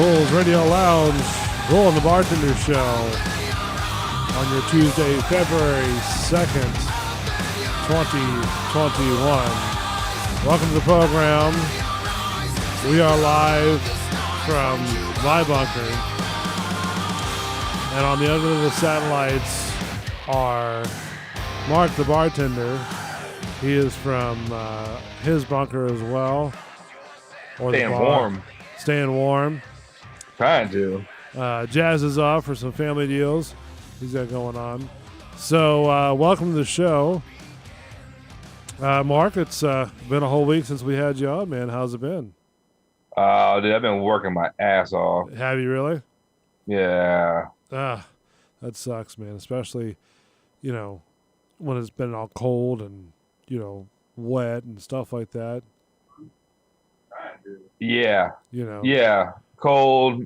Bulls Radio Lounge, Bull and the Bartender Show on your Tuesday, February 2nd, 2021. Welcome to the program. We are live from my bunker. And on the other end of the satellites are Mark the Bartender. He is from his bunker as well. Or Staying warm. Staying warm. Trying to. Jazz is off for some family deals he's got going on. So welcome to the show. Mark, it's been a whole week since we had you on, man. How's it been? Dude, I've been working my ass off. Have you really? Yeah. That sucks, man. Especially, when it's been all cold and, wet and stuff like that. Yeah. Yeah. Cold,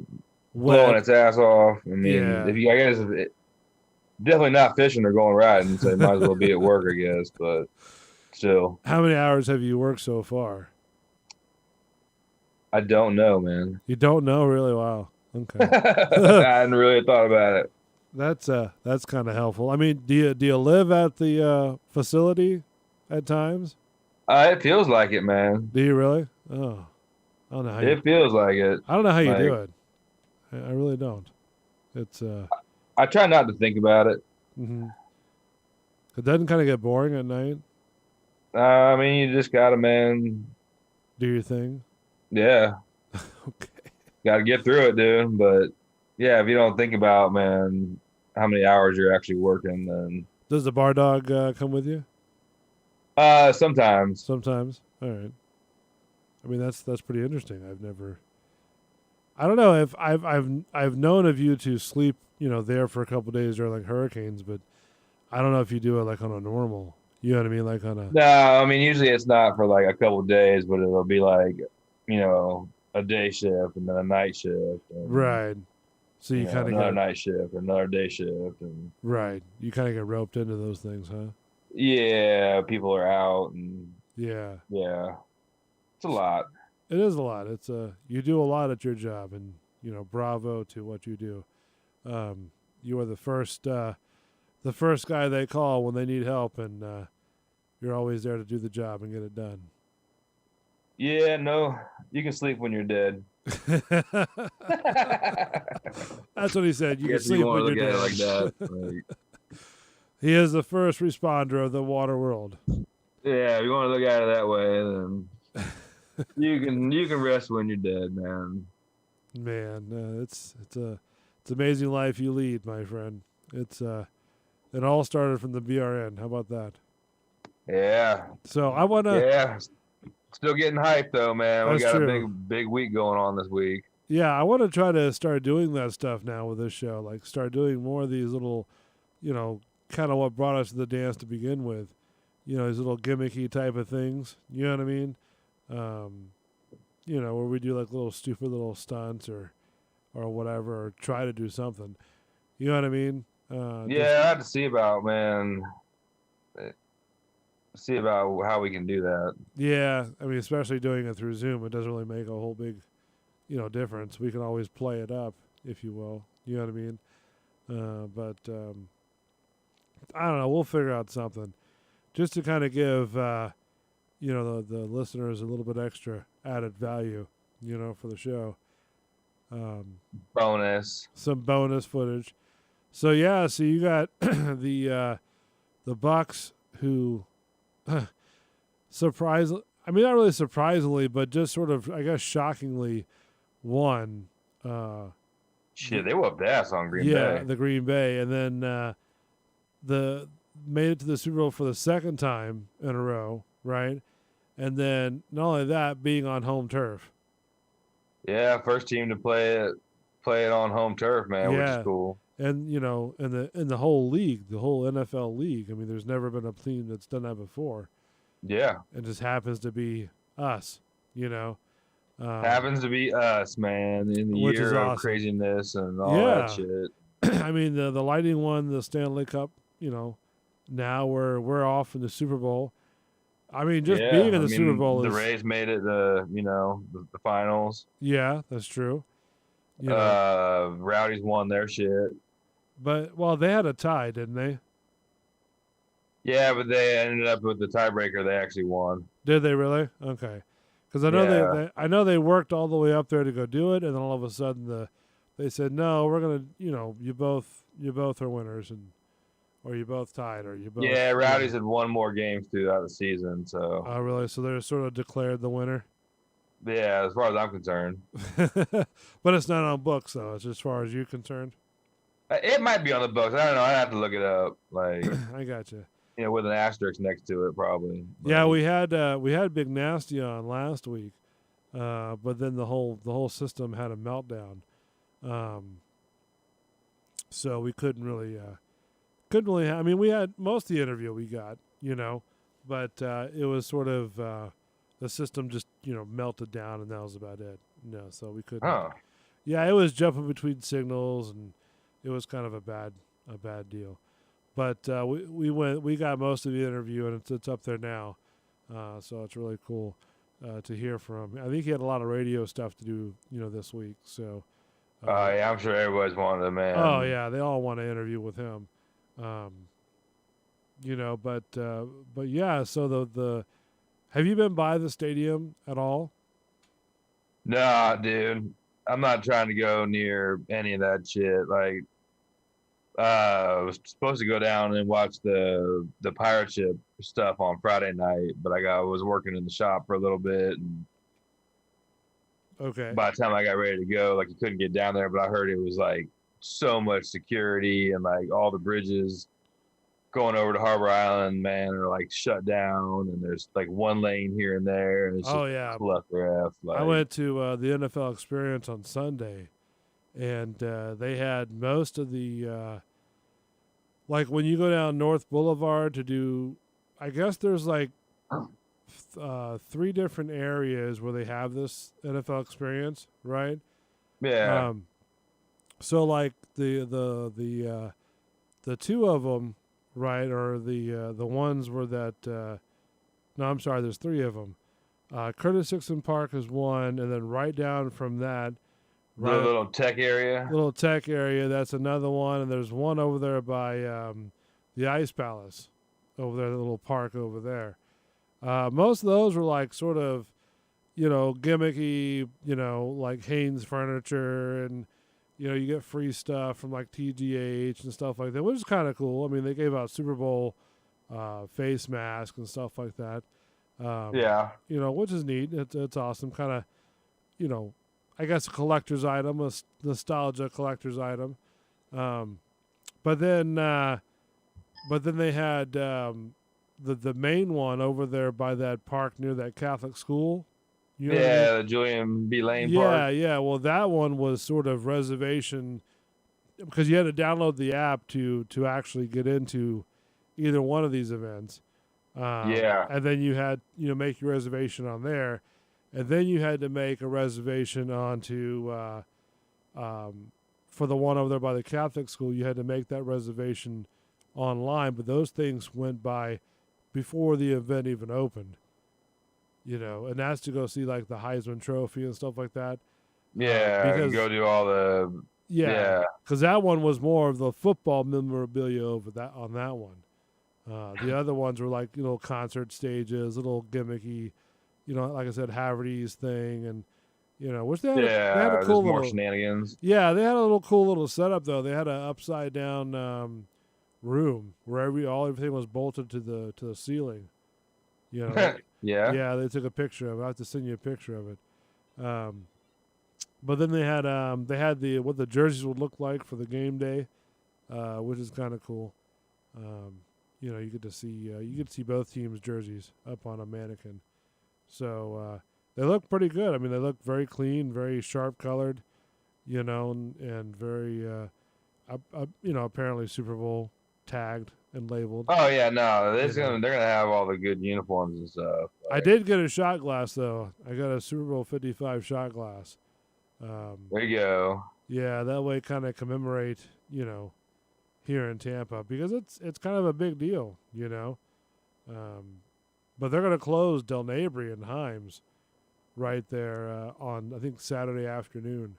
Wet. blowing its ass off. I mean, Yeah. I guess definitely not fishing or going riding, so you might as well be at work, I guess. But still. How many hours have you worked so far? I don't know, man. You don't know, really? Wow. Okay. I hadn't really thought about it. That's kind of helpful. I mean, do you live at the facility at times? It feels like it, man. Do you really? Oh, I don't know how It feels like it. I don't know how you do it. I really don't. It's I try not to think about it. Mm-hmm. It doesn't kind of get boring at night. I mean, you just gotta, man. Do your thing. Yeah. Okay. Got to get through it, dude. But yeah, if you don't think about, man, how many hours you're actually working, then Does the bar dog come with you? sometimes. Sometimes. All right. I mean, that's pretty interesting. I don't know if I've known of you to sleep, there for a couple of days during like hurricanes, but I don't know if you do it like on a normal. You know what I mean? Like on a. No, I mean usually it's not for like a couple of days, but it'll be like, a day shift and then a night shift. And, Right. So you kind of another night shift or another day shift, and right. You kind of get roped into those things, huh? yeah, people are out, and Yeah. it's a lot. It is a lot. It's you do a lot at your job, and bravo to what you do. You are the first guy they call when they need help, and you're always there to do the job and get it done. Yeah, no, you can sleep when you're dead. That's what he said. You can Guess sleep you when want to you're look at dead. it like that. Like, He is the first responder of the water world. yeah, if you want to look at it that way, then you can rest when you're dead, man. Man, it's amazing life you lead, my friend. It all started from the BRN. How about that? Yeah. So I want to. Yeah. Still getting hyped though, man. We That's got true. a big week going on this week. Yeah, I want to try to start doing that stuff now with this show. Like, start doing more of these little, kind of what brought us to the dance to begin with. These little gimmicky type of things. You know what I mean? Where we do like little stupid little stunts or whatever, or try to do something. You know what I mean? Yeah, I have to see about, man. See about how we can do that. Yeah, I mean, especially doing it through Zoom, it doesn't really make a whole big, difference. We can always play it up, if you will. You know what I mean? But I don't know. We'll figure out something, just to kind of give, the listeners a little bit extra added value, for the show. Bonus. Some bonus footage. So yeah, so you got the Bucks who. Not really surprisingly, but just sort of, I guess, shockingly won. Shit, they whooped ass on Green Bay. Yeah, the Green Bay. And then made it to the Super Bowl for the second time in a row, right? And then not only that, being on home turf. Yeah, first team to play it on home turf, man, which is cool. And in the whole league, the whole NFL league, I mean, there's never been a team that's done that before. Yeah, it just happens to be us. Happens to be us, man, in the which year is of awesome. craziness and all that shit. I mean, the Lightning won the Stanley Cup. Now we're off in the Super Bowl. I mean, just being in the Super Bowl the is... Rays made it the finals. Yeah, that's true. You know, Rowdies won their shit. but well, they had a tie, didn't they? Yeah, but they ended up with the tiebreaker. They actually won. Did they really? Okay, because I know Yeah. I know they worked all the way up there to go do it, and then all of a sudden they said no, we're gonna you both are winners, and or you both tied, or you both Yeah, Rowdies had won more games throughout the season. So, Oh, really? So they're sort of declared the winner, yeah, as far as I'm concerned. but it's not on books though. It's as far as you're concerned. It might be on the books. I don't know. I'd have to look it up. Like, I got you. with an asterisk next to it, probably. Yeah, Like, we had Big Nasty on last week, but then the whole system had a meltdown, um, so we couldn't really. I mean, we had most of the interview we got, but it was sort of the system just melted down, and that was about it. So we couldn't. huh. Yeah, it was jumping between signals, and it was kind of a bad deal. But we got most of the interview, and it's up there now, so it's really cool to hear from. I think he had a lot of radio stuff to do, this week. So. Yeah, I'm sure everybody's wanted him, man. Oh yeah, they all want to interview with him. Um, but yeah. So the have you been by the stadium at all? Nah, dude. I'm not trying to go near any of that shit. Like, I was supposed to go down and watch the pirate ship stuff on Friday night, but was working in the shop for a little bit, and Okay. by the time I got ready to go, like, you couldn't get down there. But I heard it was like so much security, and like all the bridges going over to Harbor Island, man, are like shut down, and there's like one lane here and there, and it's Oh just yeah. left. Like, I went to the NFL Experience on Sunday, and they had most of the like when you go down North Boulevard to do. I guess there's like 3 different areas where they have this NFL Experience, right? yeah, So like the 2 of them, right, or the ones where that. No, I'm sorry. There's 3 of them. Curtis Dixon Park is one, and then right down from that, the right, little tech area. little tech area. That's another one, and there's one over there by the Ice Palace, over there, the little park over there. Most of those were like sort of, gimmicky, like Haynes furniture, and you get free stuff from like TGH and stuff like that, which is kind of cool. I mean, they gave out Super Bowl face masks and stuff like that. Yeah, Which is neat. It's awesome. Kind of, I guess a collector's item, a nostalgia collector's item. Um, but then, they had the main one over there by that park near that Catholic school. You know what I mean? yeah, the Julian B. Lane Yeah, Park. yeah. Well, that one was sort of reservation because you had to download the app to actually get into either one of these events. Yeah, And then you had make your reservation on there, and then you had to make a reservation onto for the one over there by the Catholic school. You had to make that reservation online, but those things went by before the event even opened. And that's to go see like the Heisman Trophy and stuff like that. yeah, Because go do all the yeah, because that one was more of the football memorabilia over that on that one. The other ones were like concert stages, little gimmicky, like I said, Haverty's thing, and which they had a there's cool more little shenanigans. yeah, they had a little cool little setup though. They had an upside down room where everything was bolted to the ceiling. Yeah, Yeah, they took a picture of it. I have to send you a picture of it. But then they had the what the jerseys would look like for the game day, which is kind of cool. You get to see both teams' jerseys up on a mannequin. So they look pretty good. I mean, they look very clean, very sharp colored, and very apparently Super Bowl tagged and labeled. Oh yeah, no, You know. they're gonna have all the good uniforms and stuff. I did get a shot glass though. I got a Super Bowl 55 shot glass. There you go. Yeah, that way kind of commemorate, here in Tampa because it's kind of a big deal, But they're going to close Del Nabry and Himes right there on I think Saturday afternoon.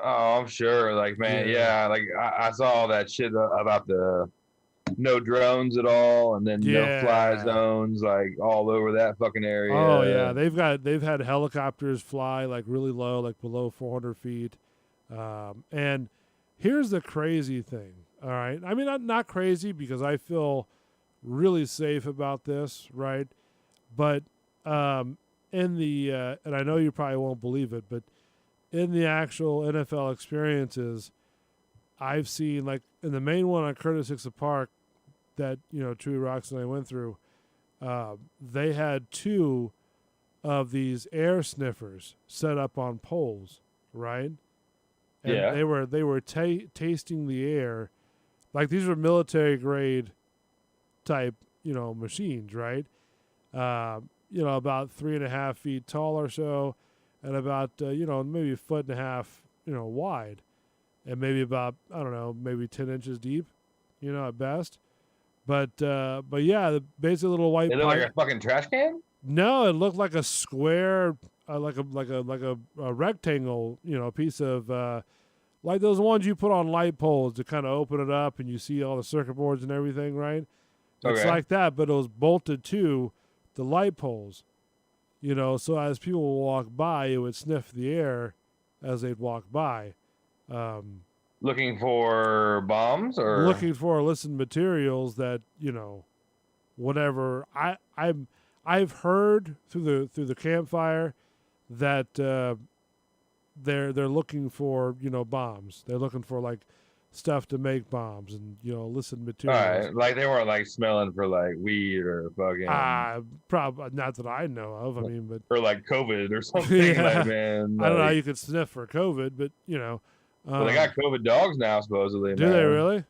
Oh, I'm sure. Like, man, Yeah. yeah. Like, I saw all that shit about the no drones at all, and then no fly Yeah. zones, like all over that fucking Oh area. yeah, they've had helicopters fly like really low, like below 400 feet. And here's the crazy thing. All right, I mean not crazy because I feel really safe about this, right? But in the and I know you probably won't believe it, but in the actual NFL experiences, I've seen like in the main one on Curtis Hickson Park that True Rocks and I went through. They had two of these air sniffers set up on poles, right? And Yeah. they were tasting the air, like these were military grade type machines, right? About 3.5 feet tall or so, and about maybe a foot and a half wide, and maybe about I don't know maybe 10 inches deep, at best. But yeah, the basically little white It looked like pipe. a fucking trash can. No, it looked like a square, like a rectangle, piece of like those ones you put on light poles to kind of open it up and you see all the circuit boards and everything, right? It's Okay. like that, but it was bolted to the light poles, so as people would walk by, it would sniff the air as they'd walk by, um, Looking for bombs or looking for illicit materials that whatever. I've heard through the campfire that they're looking for bombs. They're looking for like stuff to make bombs and illicit all materials. right. Like they weren't like smelling for like weed or fucking Probably not that I know of. I mean, but or like COVID or something. Like yeah, man, I don't know how like you could sniff for COVID, but well, they got COVID dogs now supposedly, do they man. really?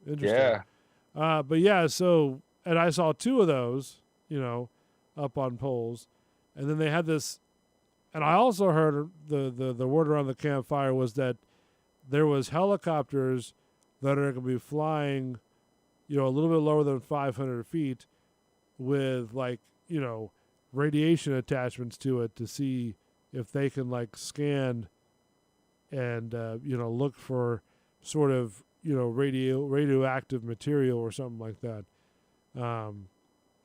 Interesting. Yeah. But yeah, so and I saw two of those, up on poles, and then they had this. And I also heard the word around the campfire was that there was helicopters that are going to be flying, a little bit lower than 500 feet, with like radiation attachments to it to see if they can like scan and look for sort of radioactive material or something like that.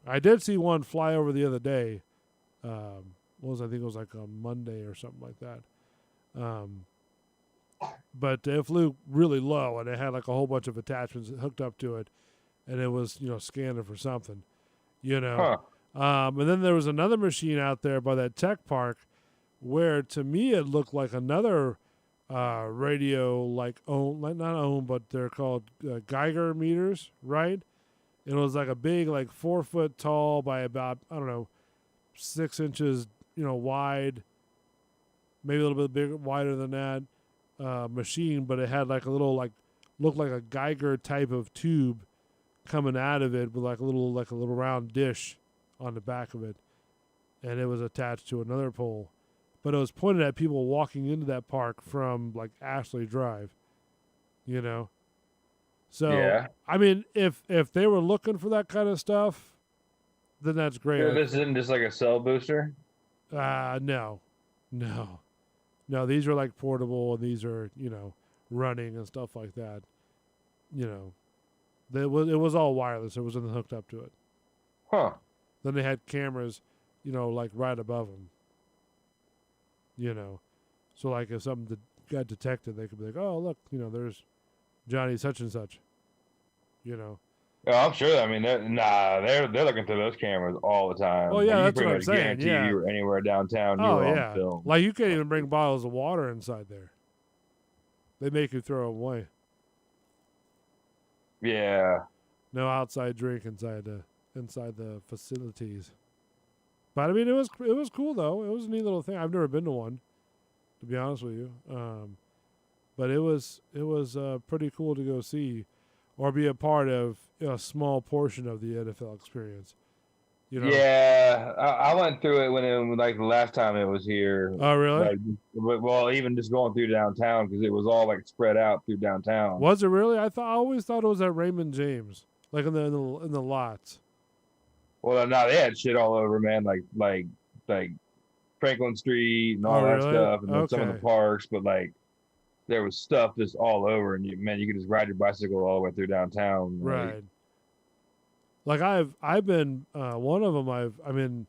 I did see one fly over the other day. I think it was like on Monday or something like that. Um, but it flew really low and it had like a whole bunch of attachments hooked up to it, and it was scanning for something, you know. Huh. And then there was another machine out there by that tech park where to me it looked like another radio like not owned, but they're called Geiger meters, right? It was like a big, like 4 foot tall by about I don't know 6 inches, wide, maybe a little bit bigger, wider than that machine, but it had like a little looked like a Geiger type of tube coming out of it with like a little round dish on the back of it, and it was attached to another pole, but it was pointed at people walking into that park from like Ashley Drive, you know. So Yeah. I mean, if they were looking for that kind of stuff, then that's great. So this isn't just like a cell booster. No, no, no. These are like portable, and these are running and stuff like that. You know, it was all wireless. It wasn't hooked up to it. Huh. Then they had cameras, like right above them. So like if something got detected, they could be like, oh look, there's Johnny such and such. You know. Oh, I'm sure. I mean, they're looking through those cameras all the time. Well, Like, yeah, you that's what pretty I'm much saying. guarantee Yeah. you were anywhere downtown, you Oh were on yeah. film. Like you can't even bring bottles of water inside there. They make you throw them away. Yeah. No outside drink inside the facilities. But I mean, it was cool though. It was a neat little thing. I've never been to one, to be honest with you. But it was pretty cool to go see, or be a part of a small portion of the NFL experience. Yeah, I went through it when like the last time it was here. Oh really? Like, well, even just going through downtown because it was all like spread out through downtown. Was it really? I always thought it was at Raymond James, like in the lots. Well, no, they had shit all over, man. Like Franklin Street and Oh all that really? stuff, and then some of the Okay. parks. But like, there was stuff just all over, and you could just ride your bicycle all the way through downtown. Like, Right. Like I've been one of them.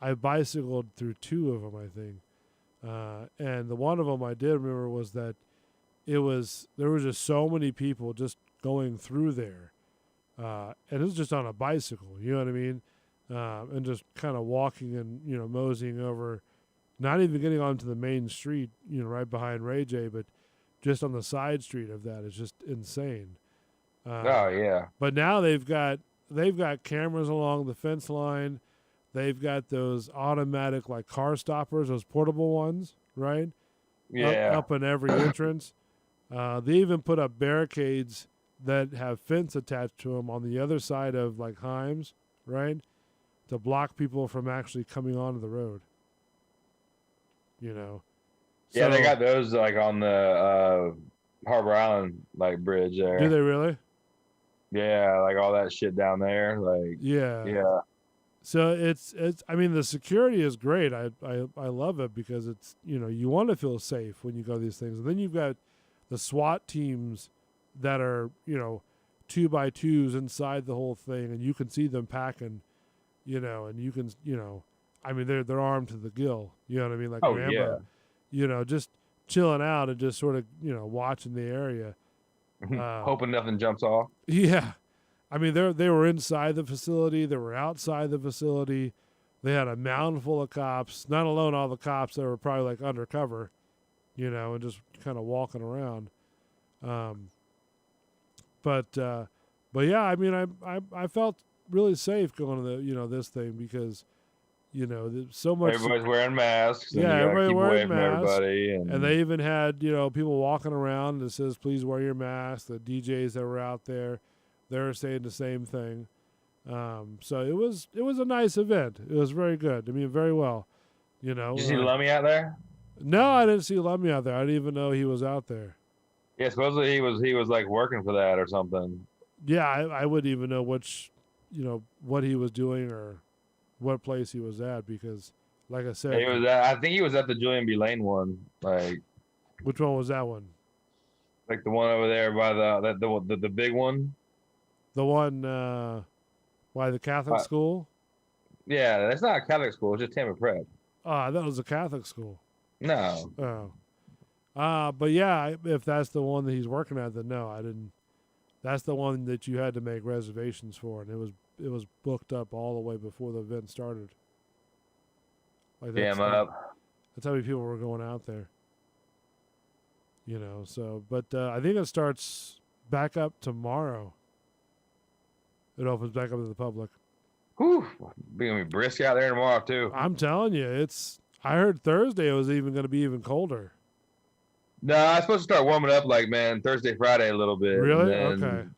I bicycled through two of them, I think. And the one of them I did remember was that there was just so many people just going through there, and it was just on a bicycle. You know what I mean? And just kind of walking and moseying over, not even getting onto the main street, right behind Ray J, but just on the side street of that is just insane. oh yeah, But now they've got cameras along the fence line. They've got those automatic like car stoppers, those portable ones, right? yeah. Up in every entrance. They even put up barricades that have fence attached to them on the other side of like Himes, right, to block people from actually coming onto the road. Yeah, they So, got those like on the Harbor Island like bridge there. do they really? Yeah, like all that shit down there. Like, Yeah. yeah, So it's. I mean, the security is great. I love it because it's you want to feel safe when you go to these things. And then you've got the SWAT teams that are 2x2s inside the whole thing, and you can see them packing, and you can I mean they're armed to the gill. You know what I mean? Like oh Rambo. Just chilling out and just sort of watching the area. yeah. Hoping nothing jumps off. Yeah. I mean, they were inside the facility. They were outside the facility. They had a mountain full of cops. Not alone all the cops that were probably like undercover, and just kind of walking around. But yeah, I mean, I felt really safe going to the this thing because there's so much. Everybody's wearing masks. And Yeah, you gotta everybody keep away wearing from masks. everybody. And they even had people walking around that says please wear your mask. The DJs that were out there, they're saying the same thing. So it was a nice event. It was very good. I mean, very well. Did you see Lummy out there? No, I didn't see Lummy out there. I didn't even know he was out there. Yeah, supposedly he was like working for that or something. Yeah, I wouldn't even know what he was doing or what place he was at because, like I said, I think he was at the Julian B. Lane one. Like, which one was that one? like the one over there by the big one. The one by the Catholic school? Yeah, that's not a Catholic school. It's just Tampa Prep. Ah, that was a Catholic school. No. Oh. But yeah, if that's the one that he's working at, then no, I didn't. That's the one that you had to make reservations for, and it was booked up all the way before the event started. Like Damn up. That's how many people were going out there. But I think it starts back up tomorrow. It opens back up to the public. Whew. Be gonna be brisk out there tomorrow too. I'm telling you, I heard Thursday it was even going to be even colder. No, I'm supposed to start warming up like Thursday, Friday a little bit. Really? And then, Okay.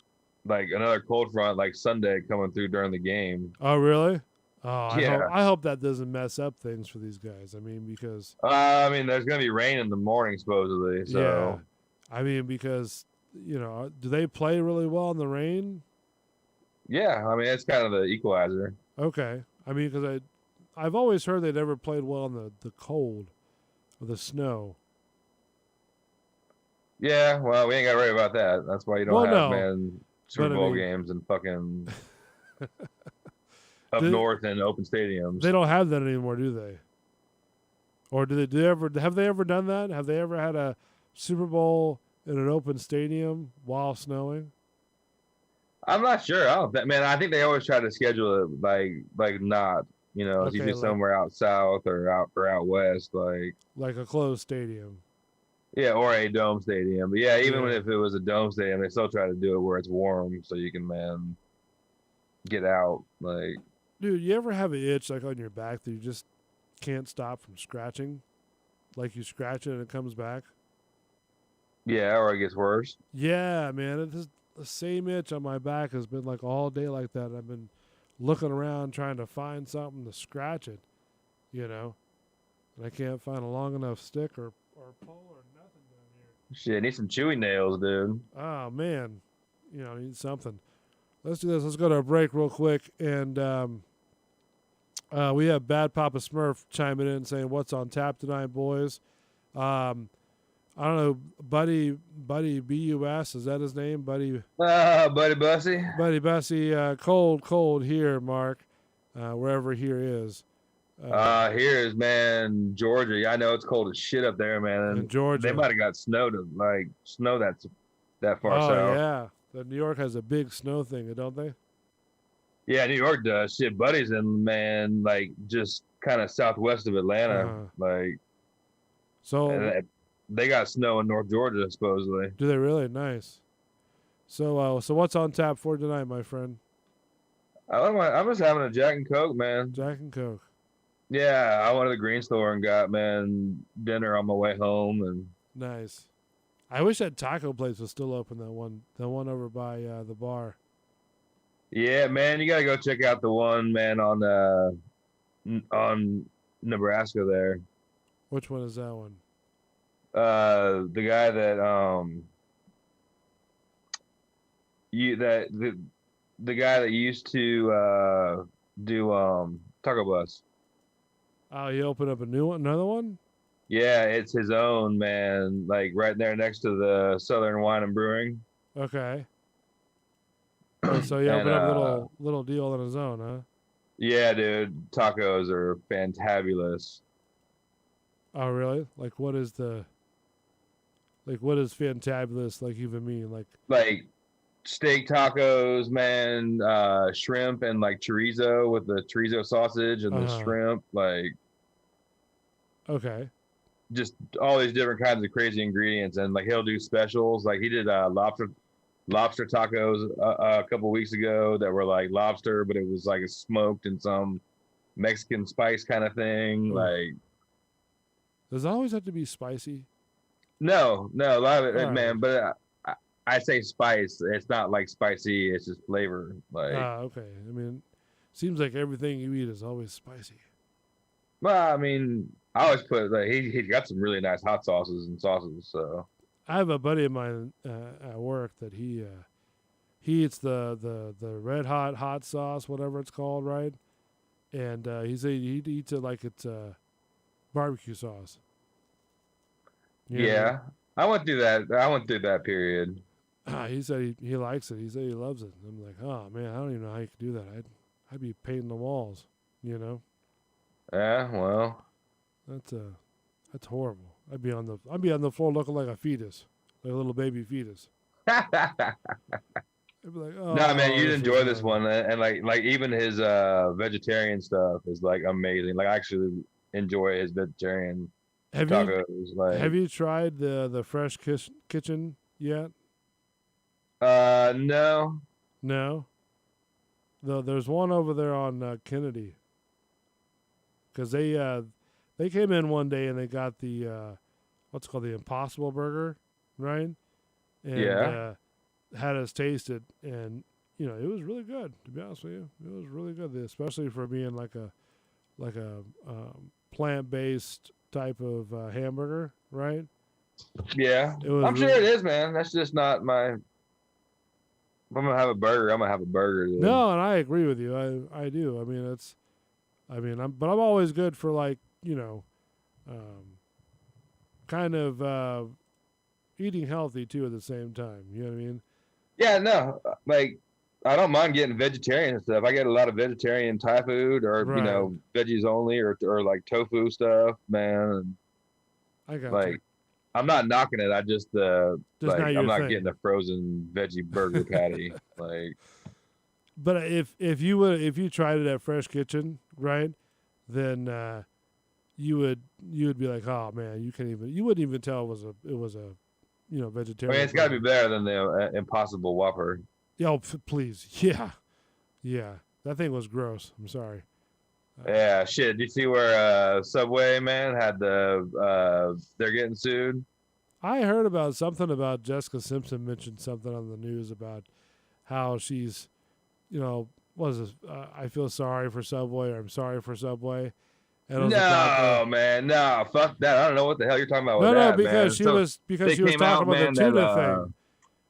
Like another cold front like Sunday coming through during the game. Oh, really? Oh, Yeah. I hope that doesn't mess up things for these guys. I mean, because I mean, there's gonna be rain in the morning supposedly. So yeah. I mean, because do they play really well in the rain? yeah, I mean it's kind of the equalizer. Okay. I mean, because I've always heard they never played well in the cold or the snow. Yeah, well, we ain't got to worry about that. That's why you don't have Super Bowl games and fucking up north in open stadiums. They don't have that anymore, do they? Or have they ever done that? Have they ever had a Super Bowl in an open stadium while snowing? I'm not sure. I think they always try to schedule it like not. It's usually somewhere out south or out west, like a closed stadium. Yeah, or a dome stadium. But yeah, even if it was a dome stadium, they still try to do it where it's warm so you can get out. Like, dude, you ever have an itch like on your back that you just can't stop from scratching? Like you scratch it and it comes back? Yeah, or it gets worse. Yeah, man. The same itch on my back has been like all day like that. I've been looking around trying to find something to scratch it, and I can't find a long enough stick or pole or nothing down here. Shit, need some chewy nails, dude. Oh, man. Need something. Let's do this. Let's go to a break real quick. And we have Bad Papa Smurf chiming in saying, what's on tap tonight, boys? I don't know, Buddy Bus, is that his name? Buddy Bussy. Buddy Bussy. Cold here, Mark. Wherever here is. Here's man, Georgia. Yeah, I know it's cold as shit up there, man. In And they Georgia. might have got snow to like snow that's that far Oh south. yeah, New York has a big snow thing, don't they? Yeah, New York does. Shit, Buddy's in man, like just kind of southwest of Atlanta. Uh-huh. Like, So and they got snow in North Georgia supposedly. do they really? Nice. So what's on tap for tonight, my friend? I'm just having a Jack and Coke, man. Jack and Coke. Yeah, I went to the green store and got man dinner on my way home, and Nice. I wish that taco place was still open. That one over by the bar. yeah, man, you gotta go check out the one man on Nebraska there. Which one is that one? The guy that the guy that used to do Taco Bus. Oh, he opened up another one. Yeah, it's his own, man. Like right there next to the Southern Wine and Brewing. Okay. Oh, so he opened up a little deal on his own, huh? Yeah, dude, tacos are fantabulous. Oh, really? Like, what is fantabulous like even mean? Like steak tacos, man, shrimp and like chorizo with the chorizo sausage and the shrimp, like okay. Just all these different kinds of crazy ingredients, and like he'll do specials. Like he did lobster tacos a couple weeks ago that were like lobster, but it was like smoked in some Mexican spice kind of thing. Like, does it always have to be spicy? No, a lot of it, All man. right. But I say spice. It's not like spicy. It's just flavor. Like, okay. I mean, seems like everything you eat is always spicy. well, I mean, I always put like he's got some really nice hot sauces and sauces. So I have a buddy of mine at work that he eats the red hot sauce, whatever it's called, right? And he eats it like it's barbecue sauce. Yeah, I went through that. I went through that period. He said he likes it. He said he loves it. I'm like, oh man, I don't even know how you could do that. I'd be painting the walls, you know. Yeah, well, that's horrible. I'd be on the floor looking like a fetus, like a little baby fetus. I'd be like, oh, no, man, you'd enjoy this one, and like even his vegetarian stuff is like amazing. Like I actually enjoy his vegetarian tacos. Have you tried the Fresh Kitchen yet? No. No. There's one over there on Kennedy. Because they came in one day and they got the what's called the Impossible Burger, right? And had us taste it, and it was really good. To be honest with you, it was really good, especially for being like a plant-based type of hamburger, right? Yeah, I'm sure it is, man. That's just not my. If I'm gonna have a burger, I'm gonna have a burger. Dude. No, and I agree with you. I do. But I'm always good for like kind of eating healthy too at the same time. You know what I mean? Yeah, no, like I don't mind getting vegetarian stuff. I get a lot of vegetarian Thai food, or veggies only, or like tofu stuff, man. I got like. I'm not knocking it. I just I'm not thing. getting a frozen veggie burger patty. Like, but if you tried it at Fresh Kitchen, right, then you would be like, oh man, you wouldn't even tell it was a vegetarian. I mean, it's got to be better than the Impossible Whopper. Oh, please, yeah, that thing was gross. I'm sorry. Yeah, shit. Did you see where Subway man had they're getting sued? I heard about something about Jessica Simpson mentioned something on the news about how she's, what is this? I feel sorry for Subway, or I'm sorry for Subway. And no, man, no, fuck that. I don't know what the hell you're talking about. No, because she was talking about the tuna thing.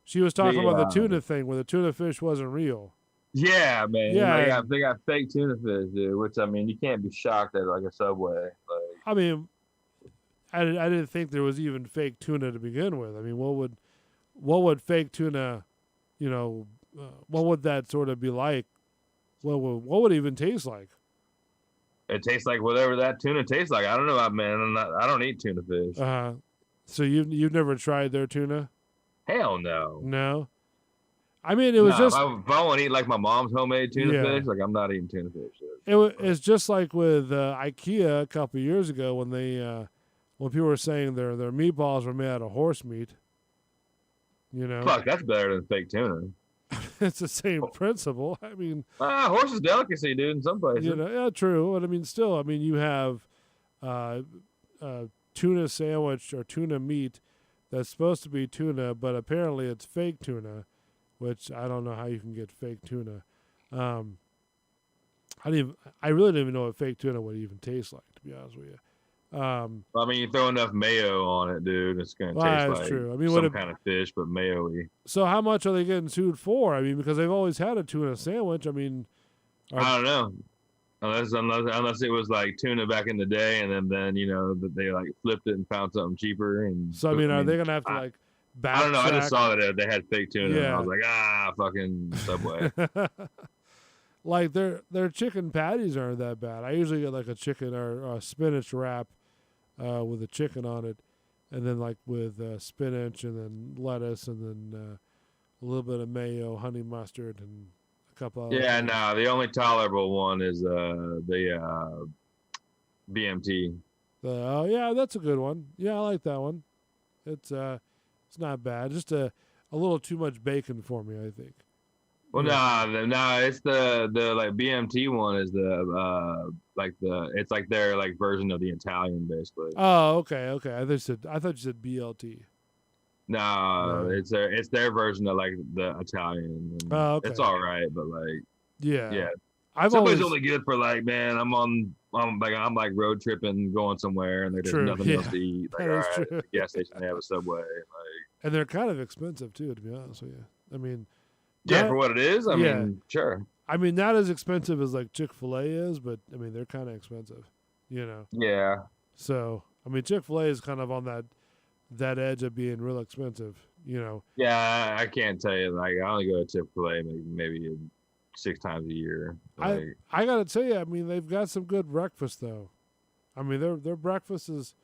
She was talking about the tuna thing, where the tuna fish wasn't real. Yeah, man. Yeah, they got fake tuna fish, dude. Which I mean, you can't be shocked at like a Subway. Like, I mean, I didn't think there was even fake tuna to begin with. I mean, what would fake tuna, what would that sort of be like? What would it even taste like? It tastes like whatever that tuna tastes like. I don't know, man. I don't eat tuna fish. So you've never tried their tuna? Hell no. No. I mean, it was No, just if I want to eat like my mom's homemade tuna yeah. fish, like I'm not eating tuna fish. It's just like with IKEA a couple of years ago when when people were saying their meatballs were made out of horse meat. Fuck, that's better than fake tuna. It's the same principle. I mean, horse is delicacy, dude. In some places, yeah, true. But I mean, still, I mean, you have tuna sandwich or tuna meat that's supposed to be tuna, but apparently it's fake tuna, which I don't know how you can get fake tuna. I really didn't even know what fake tuna would even taste like, to be honest with you. I mean, you throw enough mayo on it, dude, it's gonna taste that's like true. I mean, some kind of fish, but mayo-y. So how much are they getting sued for? I mean, because they've always had a tuna sandwich. I mean, I don't know. Unless it was like tuna back in the day, and then they like flipped it and found something cheaper. And so I mean, are they gonna have to like backtrack? I don't know. I just saw that they had fake tuna. Yeah. And I was like, fucking Subway. Like their chicken patties aren't that bad. I usually get like a chicken or a spinach wrap with a chicken on it, and then like with spinach and then lettuce and then a little bit of mayo, honey mustard, and a couple of yeah, no, the only tolerable one is the BMT. Oh yeah, that's a good one. Yeah, I like that one. It's not bad. Just a little too much bacon for me, I think. Well, no, it's the like BMT one is it's like their like version of the Italian, basically. Oh, okay. I thought you said BLT. No, it's their version of like the Italian. Oh, okay. It's all right, but like yeah. Somebody's only good for like, man, I'm like road tripping, going somewhere, and there's nothing else to eat. Like, all right, at the gas station they have a Subway, and they're kind of expensive too, to be honest with you. I mean. For what it is, I mean, sure. I mean, not as expensive as like Chick-fil-A is, but I mean, they're kind of expensive, Yeah. So, I mean, Chick-fil-A is kind of on that edge of being real expensive, Yeah, I can't tell you. Like, I only go to Chick-fil-A maybe 6 times a year. Like, I gotta tell you, I mean, they've got some good breakfast though. I mean, their breakfast is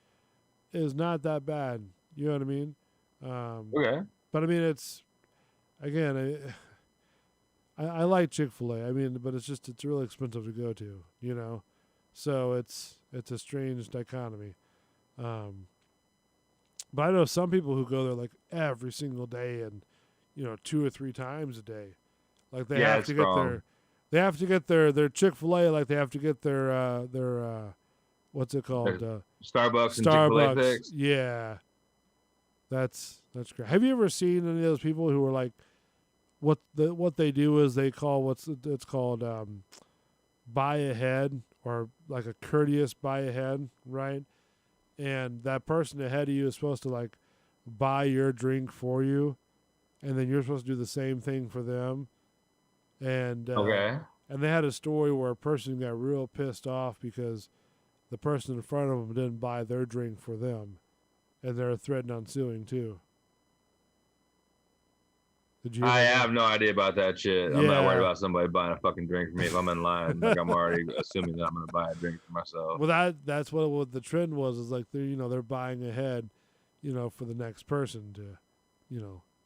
not that bad. You know what I mean? Okay. But I mean, it's again. I like Chick-fil-A. I mean, but it's really expensive to go to, so it's a strange dichotomy. But I know some people who go there like every single day and 2 or 3 times a day. Like they have to get their Chick-fil-A like they have to get their what's it called? Starbucks and Chick-fil-A fix. Yeah. That's great. Have you ever seen any of those people who are like what they do is they call it's called buy ahead, or like a courteous buy ahead, right? And that person ahead of you is supposed to like buy your drink for you, and then you're supposed to do the same thing for them. And okay. And they had a story where a person got real pissed off because the person in front of them didn't buy their drink for them, and they're threatening on suing too. I have no idea about that shit. I'm not worried about somebody buying a fucking drink for me if I'm in line. Like, I'm already assuming that I'm going to buy a drink for myself. Well, that's what the trend was. Is like they're buying ahead, for the next person to,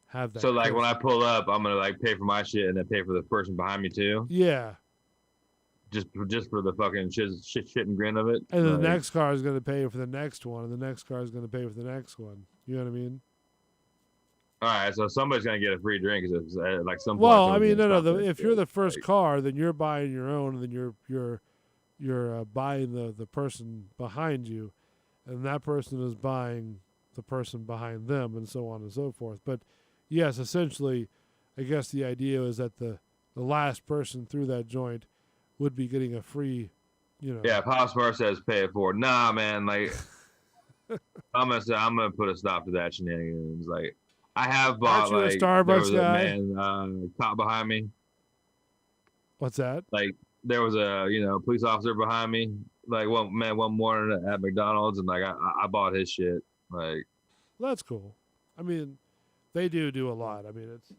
have that. So like when I pull up, I'm going to like pay for my shit and then pay for the person behind me too. Yeah. Just for the fucking shit and grin of it. And then the next car is going to pay for the next one, and the next car is going to pay for the next one. You know what I mean? All right, so somebody's gonna get a free drink, because like some. Well, I mean, no. If you're the first car, then you're buying your own, and then you're buying the person behind you, and that person is buying the person behind them, and so on and so forth. But yes, essentially, I guess the idea is that the last person through that joint would be getting a free, Yeah, Pop Smart says pay it forward. Nah, man, like I'm gonna put a stop to that shenanigans, like. I have bought like a Starbucks guy? Cop behind me. What's that? Like there was a police officer behind me. like one morning at McDonald's, and like I bought his shit. Like, That's cool. I mean, they do a lot. I mean, it's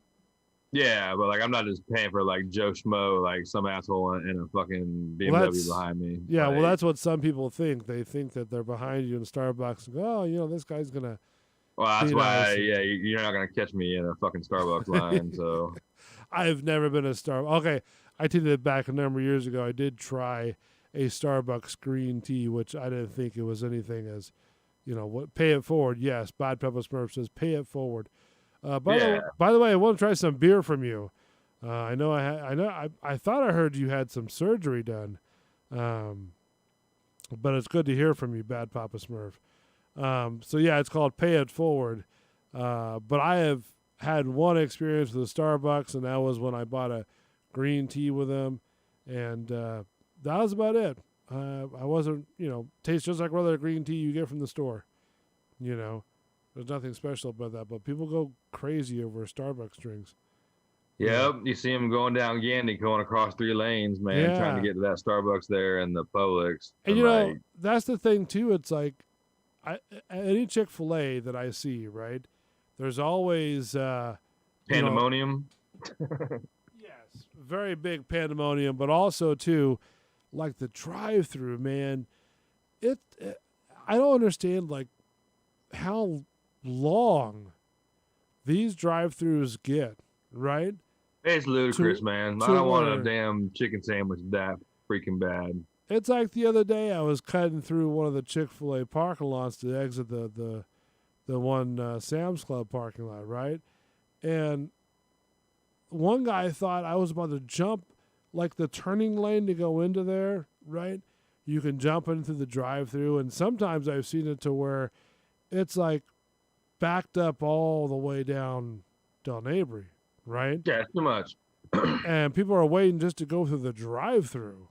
yeah, but like I'm not just paying for like Joe Schmo, like some asshole in a fucking well, BMW that's behind me. yeah. Well, Like, that's what some people think. They think that they're behind you in Starbucks and go, oh, this guy's gonna well, that's be why, nice. yeah, you're not gonna catch me in a fucking Starbucks line. So, I've never been a Okay, I did it back a number of years ago. I did try a Starbucks green tea, which I didn't think it was anything as, what pay it forward. Yes, Bad Pepper Smurf says pay it forward. yeah, By the way, I want to try some beer from you. I know I thought I heard you had some surgery done, um, but it's good to hear from you, Bad Papa Smurf. So yeah, it's called Pay It Forward. But I have had one experience with a Starbucks, and that was when I bought a green tea with them, and that was about it. I wasn't, tastes just like regular green tea you get from the store. There's nothing special about that, but people go crazy over Starbucks drinks. yep. You see him going down Gandy, going across 3 lanes, man, trying to Yeah, get to that Starbucks there in the Publix, and and like, that's the thing too. It's like, any Chick-fil-A that I see, right? There's always, pandemonium. yes, very big pandemonium, but also too, like the drive-through, man. I don't understand like how long these drive-throughs get, right? It's ludicrous, To man. I to don't want a where damn chicken sandwich that freaking bad. it's like the other day I was cutting through one of the Chick-fil-A parking lots to exit the one Sam's Club parking lot, right? And one guy thought I was about to jump like the turning lane to go into there, right? You can jump into the drive-through, and sometimes I've seen it to where it's like backed up all the way down Del Avery, right? Yeah, it's too much. And people are waiting just to go through the drive-through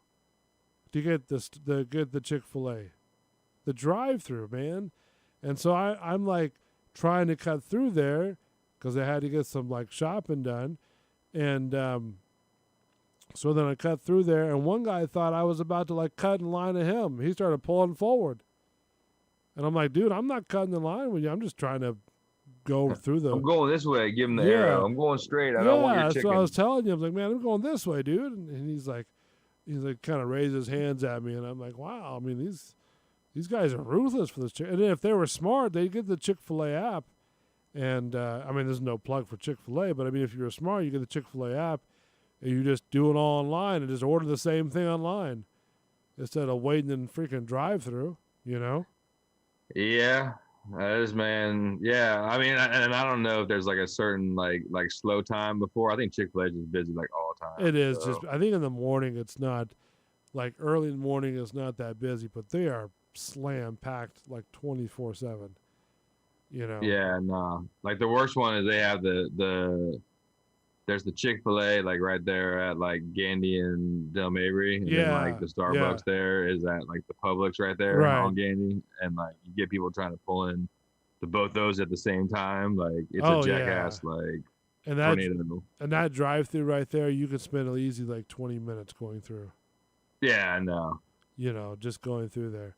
to get the Chick-fil-A, the drive-through, man. And so I'm like trying to cut through there because I had to get some like shopping done, and so then I cut through there, and one guy thought I was about to like cut in line of him. He started pulling forward, and I'm like, dude, I'm not cutting the line with you. I'm just trying to go through the I'm going this way. Give him the yeah arrow. I'm going straight. I don't want yeah. your That's what I was chicken. telling you. I was like, man, I'm going this way, dude, and he's like kind of raised his hands at me, and I'm like, wow. I mean, these guys are ruthless for this chick. And then if they were smart, they'd get the Chick-fil-A app. And I mean, there's no plug for Chick-fil-A, but I mean, if you're smart, you get the Chick-fil-A app, and you just do it all online and just order the same thing online instead of waiting in freaking drive-through. Yeah, that is, man. Yeah, I mean, and I don't know if there's like a certain like slow time before. I think Chick-fil-A is just busy like all the time. It is So just. I think in the morning it's not like early in the morning. It's not that busy, but they are slam packed like 24/7. yeah, no. Like the worst one is they have there's the Chick-fil-A like right there at like Gandy and Del Mabry, and then like Yeah, the yeah, Starbucks there is at like the Publix right there right. on Gandy, and like you get people trying to pull in to both those at the same time. Like it's a Oh yeah, jackass like and that tornado. and that drive-through right there, you could spend an easy like 20 minutes going through. Yeah, I know. Just going through there.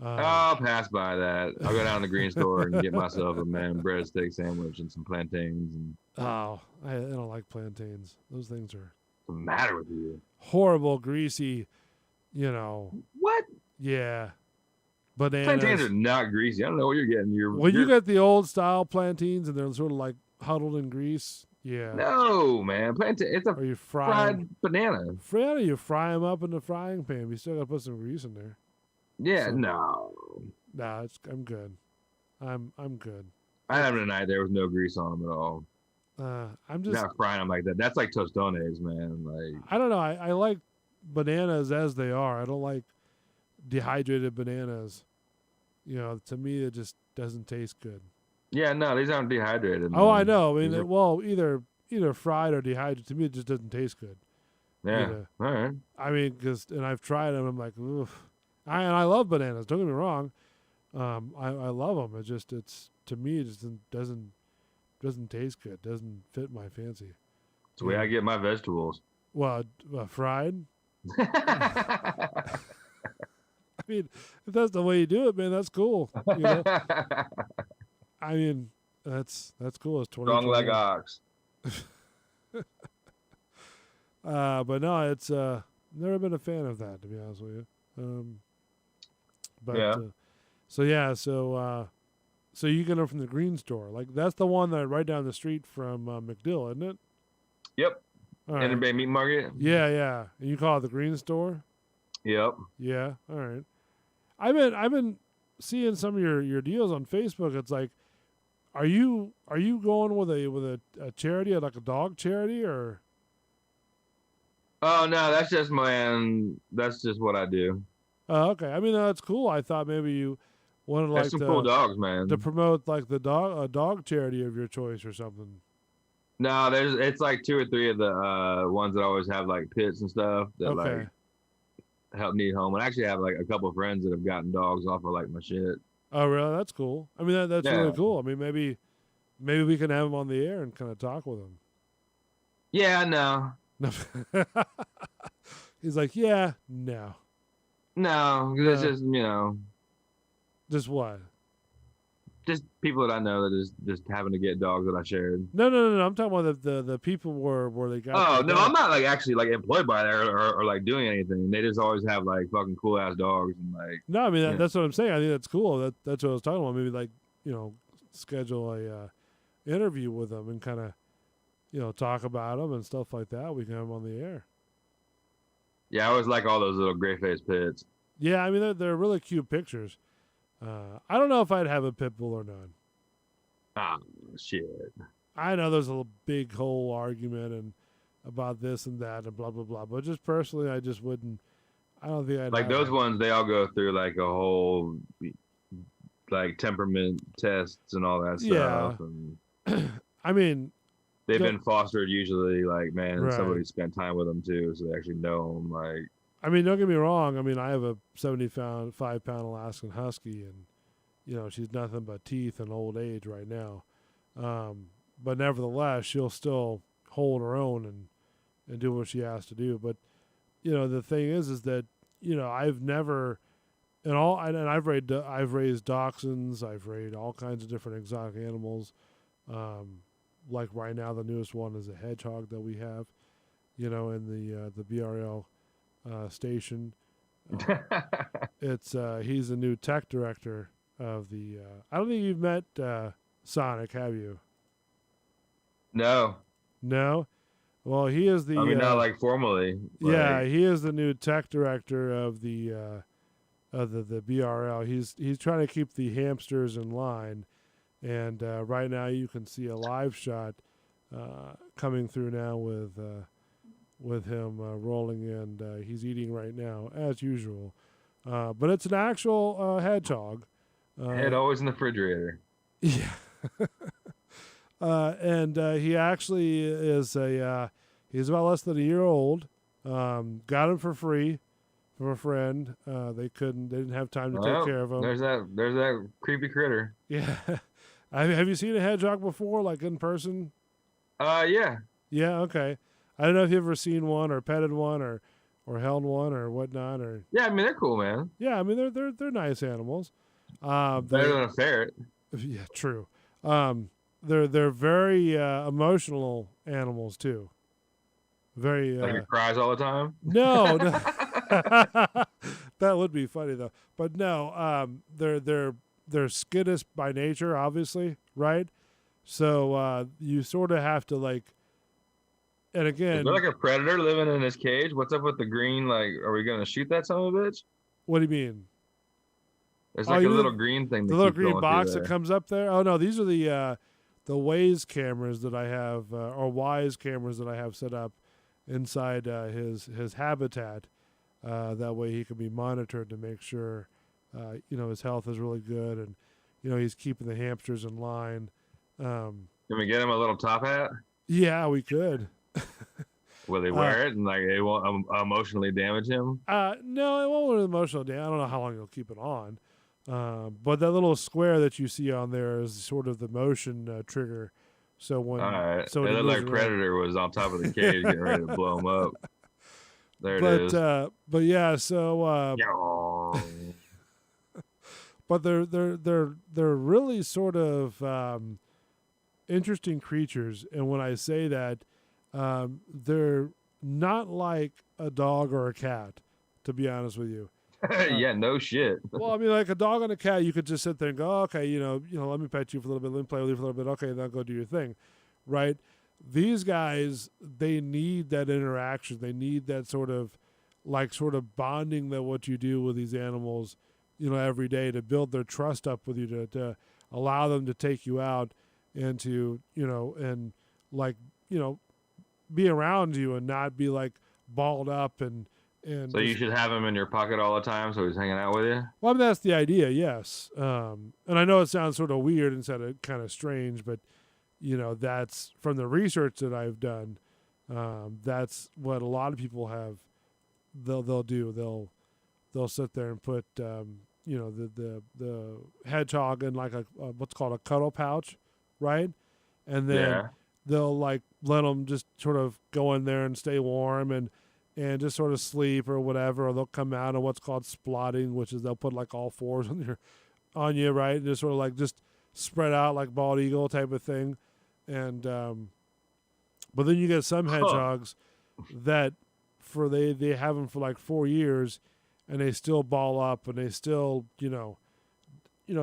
I'll pass by that. I'll go down to the green store and get myself a man breadstick sandwich and some plantains. And Oh, I don't like plantains. Those things are what's the matter with you? horrible, greasy. You know, What? yeah, Plantains bananas. are not greasy. I don't know what you're getting. When you get the old style plantains and they're sort of like huddled in grease, yeah. no, man. Plantain. It's a Or you fry fried them. banana. You fry them up in the frying pan. But you still got to put some grease in there. Yeah, So, no. nah, I'm good. I'm good. I had them tonight. There was no grease on them at all. I'm just. Not frying them like that. That's like tostones, man. Like, I don't know. I like bananas as they are. I don't like dehydrated bananas. To me, it just doesn't taste good. yeah, no, these aren't dehydrated. Oh, I Man. know. I These mean, are- well, either fried or dehydrated. To me, it just doesn't taste good. yeah. Either. All right. I mean, and I've tried them. I'm like, oof. And I love bananas. Don't get me wrong. I love them. It's to me, it just doesn't taste good. Doesn't fit my fancy. That's the way I get my vegetables. Well, fried. I mean, if that's the way you do it, man, that's cool. You know, I mean, that's cool. It's Strong leg 2021. ox. But no, it's never been a fan of that, to be honest with you. But Yeah. so yeah, so you get them from the green store, like that's the one that right down the street from McDill, isn't it? Yep. All right. Interbay Meat Market. Yeah. And you call it the green store? Yep. Yeah. All right. I've been seeing some of your deals on Facebook. It's like, are you going with a charity, like a dog charity, or? Oh no, that's just what I do. Oh, okay. I mean, that's cool. I thought maybe you wanted There's like some cool dogs, to man. promote like a dog charity of your choice or something. No, it's like 2 or 3 of the ones that always have like pits and stuff that Okay. like help need home. And I actually have like a couple of friends that have gotten dogs off of like my shit. Oh, really? That's cool. I mean, that's Yeah. really cool. I mean, maybe we can have him on the air and kind of talk with him. Yeah, no. He's like, yeah, no. No, 'cause it's just, Just what? just people that I know that is just having to get dogs that I shared. No. I'm talking about the people where they got. Oh, the no, dog. I'm not like actually like employed by there or like doing anything. They just always have like fucking cool ass dogs and like. No, I mean Yeah. that's what I'm saying. I think that's cool. That's what I was talking about. Maybe like schedule a interview with them and kind of talk about them and stuff like that. We can have them on the air. Yeah, I always like all those little gray faced pits. Yeah, I mean they're really cute pictures. I don't know if I'd have a pit bull or not. Ah, shit. I know there's a big whole argument and about this and that and blah blah blah. But just personally, I just wouldn't. I don't think I'd Like have those it. ones, they all go through like a whole like temperament tests and all that Yeah. stuff. And I mean, they've Go- been fostered usually like, man, Right. somebody spent time with them too, so they actually know them. Like, don't get me wrong. I mean, I have a 75-pound Alaskan Husky, and she's nothing but teeth and old age right now. But nevertheless, she'll still hold her own and do what she has to do. But the thing is that I've never, and I've raised dachshunds, I've raised all kinds of different exotic animals. Like right now, the newest one is a hedgehog that we have, in the BRL station. He's the new tech director of the. I don't think you've met Sonic, have you? no, No. Well, he is the. I mean not like formally. Yeah, like- he is the new tech director of the BRL. He's trying to keep the hamsters in line, and right now you can see a live shot coming through now with him rolling in. He's eating right now as usual, but it's an actual hedgehog. Head always in the refrigerator. Yeah. And he actually is he's about less than a year old. Got him for free from a friend. They didn't have time to Well, take care of him. There's that creepy critter. Yeah. Have you seen a hedgehog before, like in person? Yeah. Yeah, okay. I don't know if you've ever seen one or petted one or held one or whatnot or Yeah, I mean they're cool, man. yeah, I mean they're nice animals. Better than a ferret. Yeah, true. They're very emotional animals too. Very Like it cries all the time. no, no. That would be funny though. But no, they're skittish by nature, obviously, right? So you sort of have to like, and Is again, there like a predator living in his cage? What's up with the green? Like, are we gonna shoot that son of a bitch? what do you mean? There's Oh, like you a mean little green thing. The that little keeps green going through box that there. comes up there. Oh no, these are the Waze cameras that I have, or Wise cameras that I have set up inside his habitat. That way he can be monitored to make sure, his health is really good and, he's keeping the hamsters in line. Can we get him a little top hat? Yeah, we could. Will they wear it and like it won't emotionally damage him? No, it won't let emotional damage. I don't know how long he'll keep it on. But that little square that you see on there is sort of the motion trigger. So when All right. so it when he looked moves like around- Predator was on top of the cage getting ready to blow him up. There it is. but yeah, so Yaw. but they're really sort of interesting creatures. And when I say that, they're not like a dog or a cat, to be honest with you. Yeah, no shit. Well, I mean, like a dog and a cat, you could just sit there and go, oh, okay, let me pet you for a little bit, let me play with you for a little bit, okay, then go do your thing, right? These guys, they need that interaction. They need that sort of bonding that what you do with these animals, every day to build their trust up with you, to allow them to take you out and to, and like, be around you and not be like balled up and so you should have him in your pocket all the time, so he's hanging out with you. Well, I mean, that's the idea, yes. And I know it sounds sort of weird and kind of strange, but that's from the research that I've done. That's what a lot of people have. They'll do. They'll sit there and put the hedgehog in like a what's called a cuddle pouch, right? And then they'll like let them just sort of go in there and stay warm and just sort of sleep or whatever, or they'll come out on what's called splotting, which is they'll put like all fours on you, right? And just sort of like just spread out like bald eagle type of thing. And but then you get some hedgehogs that they have them for like 4 years and they still ball up and they still,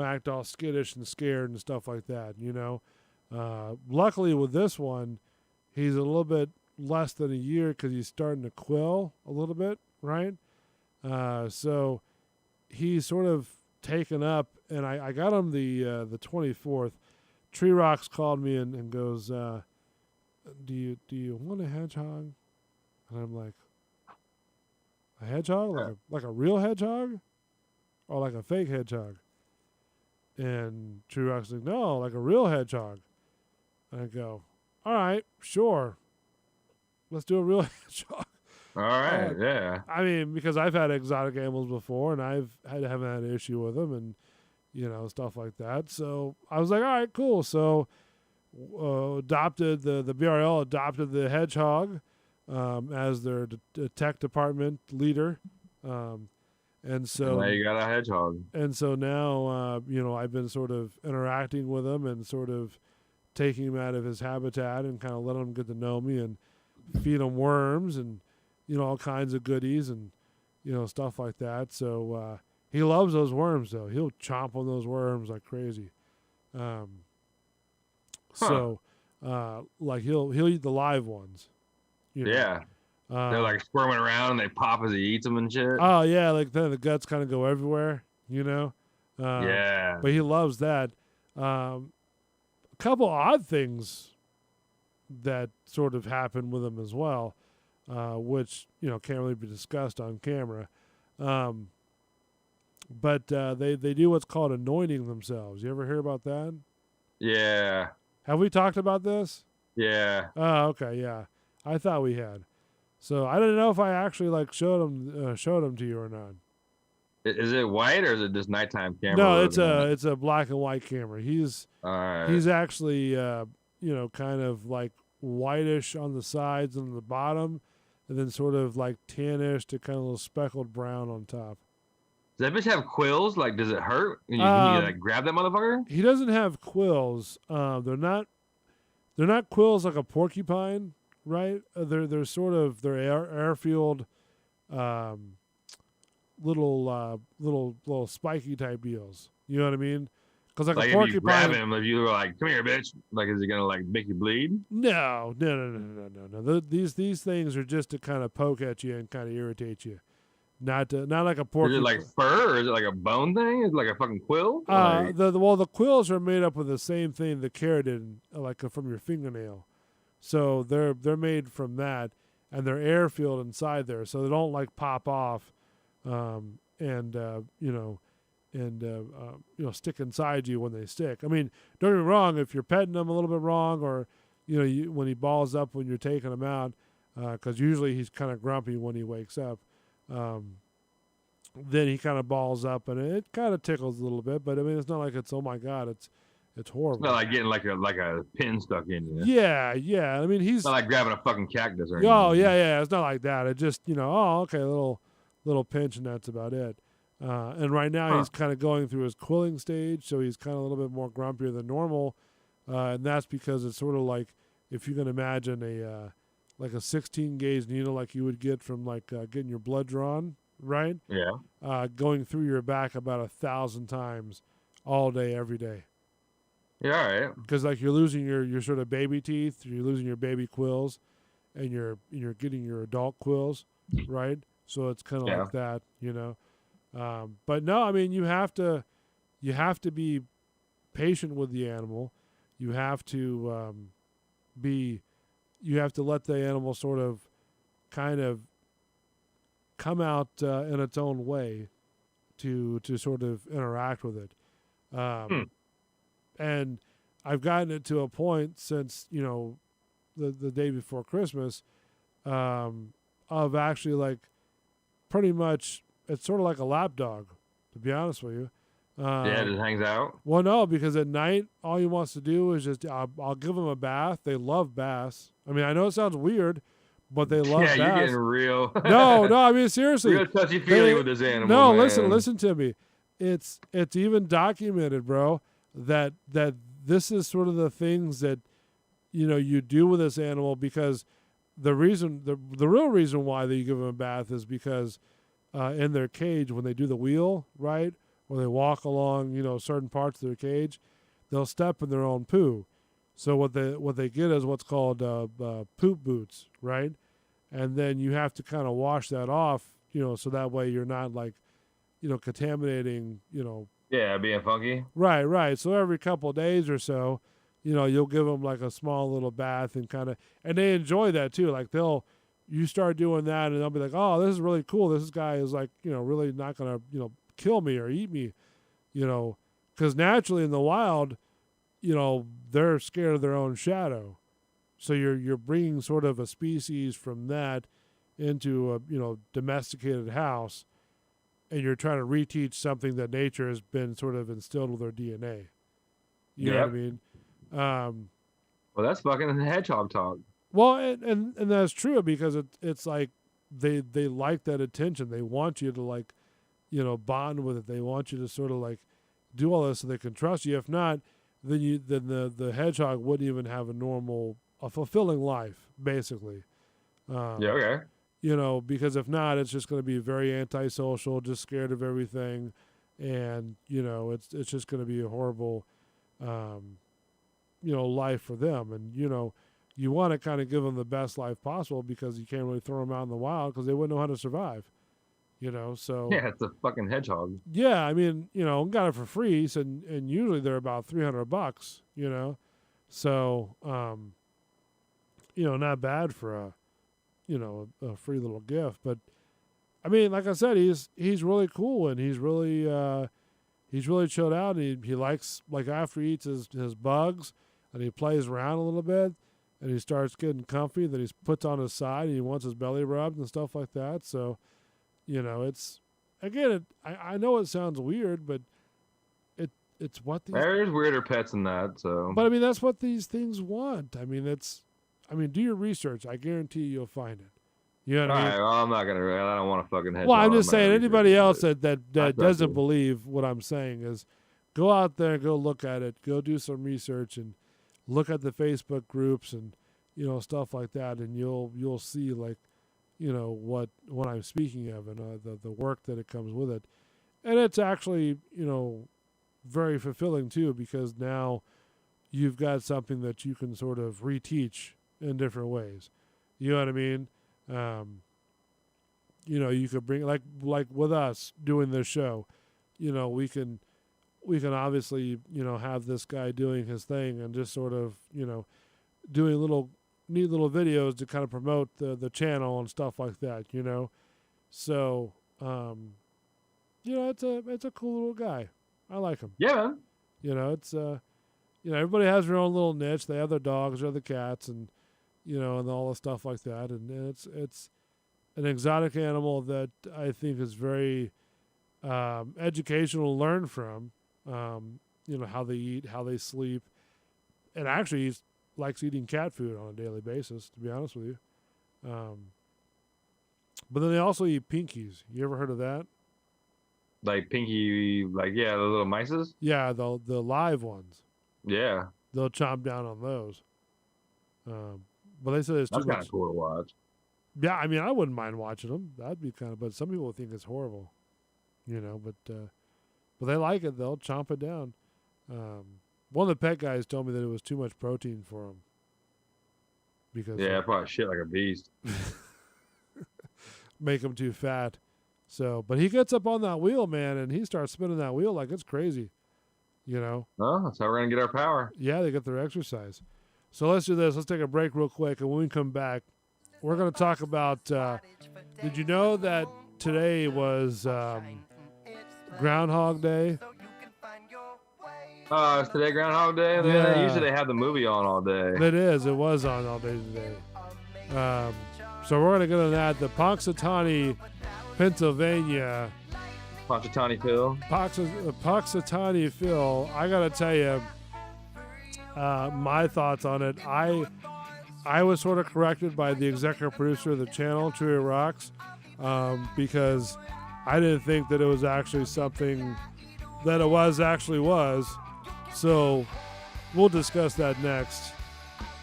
act all skittish and scared and stuff like that, Luckily with this one, he's a little bit less than a year because he's starting to quill a little bit, right? So he's sort of taken up, and I got him the 24th. Tree Rocks called me and goes, do you want a hedgehog? And I'm like, a hedgehog? Like a real hedgehog? Or like a fake hedgehog? And Tree Rock's like, no, like a real hedgehog. And I go, all right, sure. Let's do a real hedgehog. All right, yeah. I mean, because I've had exotic animals before, and haven't had an issue with them, and stuff like that. So I was like, all right, cool. So adopted the BRL adopted the hedgehog as their tech department leader, and so now you got a hedgehog. And so now I've been sort of interacting with him and sort of taking him out of his habitat and kind of letting him get to know me and feed him worms and all kinds of goodies and stuff like that. So he loves those worms though. He'll chomp on those worms like crazy. So like he'll eat the live ones. Yeah. They're like squirming around and they pop as he eats them and shit. Oh yeah, like then the guts kind of go everywhere. Yeah. But he loves that. A couple odd things that sort of happened with him as well, which can't really be discussed on camera. But they do what's called anointing themselves. You ever hear about that? Yeah. Have we talked about this? Yeah. Oh, okay, yeah. I thought we had. So I didn't know if I actually like showed them to you or not. Is it white or is it just nighttime camera? No, it's a black and white camera. He's actually kind of like whitish on the sides and the bottom, and then sort of like tannish to kind of a little speckled brown on top. Does that bitch have quills? Like, does it hurt? Can you like grab that motherfucker? He doesn't have quills. They're not quills like a porcupine, right? They're sort of airfield, little spiky type deals. You know what I mean? Because like a porcupine, if you grab him, if you were like, "Come here, bitch," like, is he gonna like make you bleed? No. These things are just to kind of poke at you and kind of irritate you. Not like a porcupine. Is it like fur, or is it like a bone thing? Is it like a fucking quill? The quills are made up of the same thing, the keratin, like from your fingernail. So they're made from that, and they're air-filled inside there, so they don't like pop off, stick inside you when they stick. I mean, don't get me wrong. If you're petting them a little bit wrong, or when he balls up when you're taking him out, because usually he's kind of grumpy when he wakes up. Then he kind of balls up and it kind of tickles a little bit, but I mean, it's not like it's, oh my God, it's horrible. It's not like getting like a pin stuck in you. Yeah. I mean, he's it's not like grabbing a fucking cactus or anything. Oh yeah. It's not like that. It just, okay, a little pinch and that's about it. And right now he's kind of going through his quilling stage, so he's kind of a little bit more grumpier than normal, and that's because it's sort of like if you can imagine a like a 16 gauge needle like you would get from like getting your blood drawn, right? Yeah. Going through your back about 1,000 times all day, every day. Yeah. All right. Because like you're losing your sort of baby teeth, you're losing your baby quills, and you're getting your adult quills, right? So it's kind of Yeah. like that, you know. But no, I mean you have to be patient with the animal. You have to be you have to let the animal sort of kind of come out in its own way to sort of interact with it. Hmm. And I've gotten it to a point since the day before Christmas of actually like pretty much it's sort of like a lap dog, to be honest with you. Yeah, it just hangs out. Well, no, because at night all he wants to do is just I'll give him a bath. They love baths. I mean, I know it sounds weird, but they love Yeah, you're getting baths. real. No, I mean seriously. Real touchy feely with this animal. No, man. listen to me. It's even documented, bro, that this is sort of the things that you do with this animal because the real reason why they give them a bath is because in their cage when they do the wheel, right, or they walk along certain parts of their cage, they'll step in their own poo. So what they get is what's called poop boots, right? And then you have to kind of wash that off, so that way you're not like contaminating, Yeah, being funky. Right. So every couple of days or so, you'll give them like a small little bath and they enjoy that too. Like you start doing that and they'll be like, oh, this is really cool. This guy is like, really not going to, kill me or eat me, because naturally in the wild, they're scared of their own shadow. So you're bringing sort of a species from that into a, domesticated house, and you're trying to reteach something that nature has been sort of instilled with their DNA. You know what I mean? Well, that's fucking hedgehog talk. Well, and that's true because it's like they like that attention. They want you to like, bond with it. They want you to sort of like do all this so they can trust you. If not, then the hedgehog wouldn't even have a fulfilling life, basically. Yeah, okay. Because if not, it's just going to be very antisocial, just scared of everything, and it's just going to be a horrible, life for them. And you want to kind of give them the best life possible because you can't really throw them out in the wild because they wouldn't know how to survive. So Yeah, it's a fucking hedgehog. yeah, I mean, got it for free, so, and usually they're about $300. So not bad for a free little gift. But I mean, like I said, he's really cool and he's really chilled out. And he likes, like, after he eats his bugs and he plays around a little bit and he starts getting comfy, then he puts on his side and he wants his belly rubbed and stuff like that. So it's again, I know it sounds weird, but it's what these. There's weirder pets than that. So, but I mean, that's what these things want. I mean, do your research. I guarantee you'll find it. You know what I mean? Well, I'm not gonna. I don't want to fucking hedgehog. Well, I'm just saying, anybody else that That's doesn't believe what I'm saying is, go out there, go look at it, go do some research, and look at the Facebook groups and stuff like that, and you'll see like what I'm speaking of and the work that it comes with it, and it's actually very fulfilling too because now you've got something that you can sort of reteach in different ways. You know what I mean? You could bring like with us doing this show, we can obviously have this guy doing his thing and just sort of doing neat little videos to kind of promote the channel and stuff like that. So it's a cool little guy. I like him. Yeah, man. It's everybody has their own little niche. They have their dogs or the cats and and all the stuff like that. And it's an exotic animal that I think is very educational to learn from. How they eat, how they sleep, and actually he likes eating cat food on a daily basis. To be honest with you, but then they also eat pinkies. You ever heard of that? Like Pinky, like yeah, the little mices. Yeah, the live ones. Yeah, They'll chomp down on those. Um, but they say there's too that's kind much. of cool to watch. Yeah, I mean, I wouldn't mind watching them. That'd be kind of. But some people think it's horrible, you know. But they like it. They'll chomp it down. Um, one of the pet guys told me that it was too much protein for them because Yeah, probably shit like a beast. make them too fat. So, but he gets up on that wheel, man, and he starts spinning that wheel like it's crazy. You know. Oh, that's how we're gonna get our power. Yeah, they get their exercise. So let's do this. Let's take a break real quick, and when we come back, we're going to talk about. Did you know that today was Groundhog Day? It's today Groundhog Day. Yeah. Usually they have the movie on all day. It is. It was on all day today. So we're going to get on that. The Punxsutawney, Pennsylvania. Punxsutawney Phil. Punxsutawney Phil. I got to tell you, my thoughts on it. I was sort of corrected by the executive producer of the channel, Chewy Rocks, because I didn't think that it was actually something that it was. So we'll discuss that next.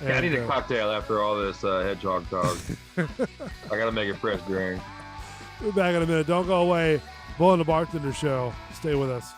Yeah, I need a cocktail after all this hedgehog talk. I gotta make a fresh drink. We'll be back in a minute. Don't go away. Bull and the Bartender Show. Stay with us.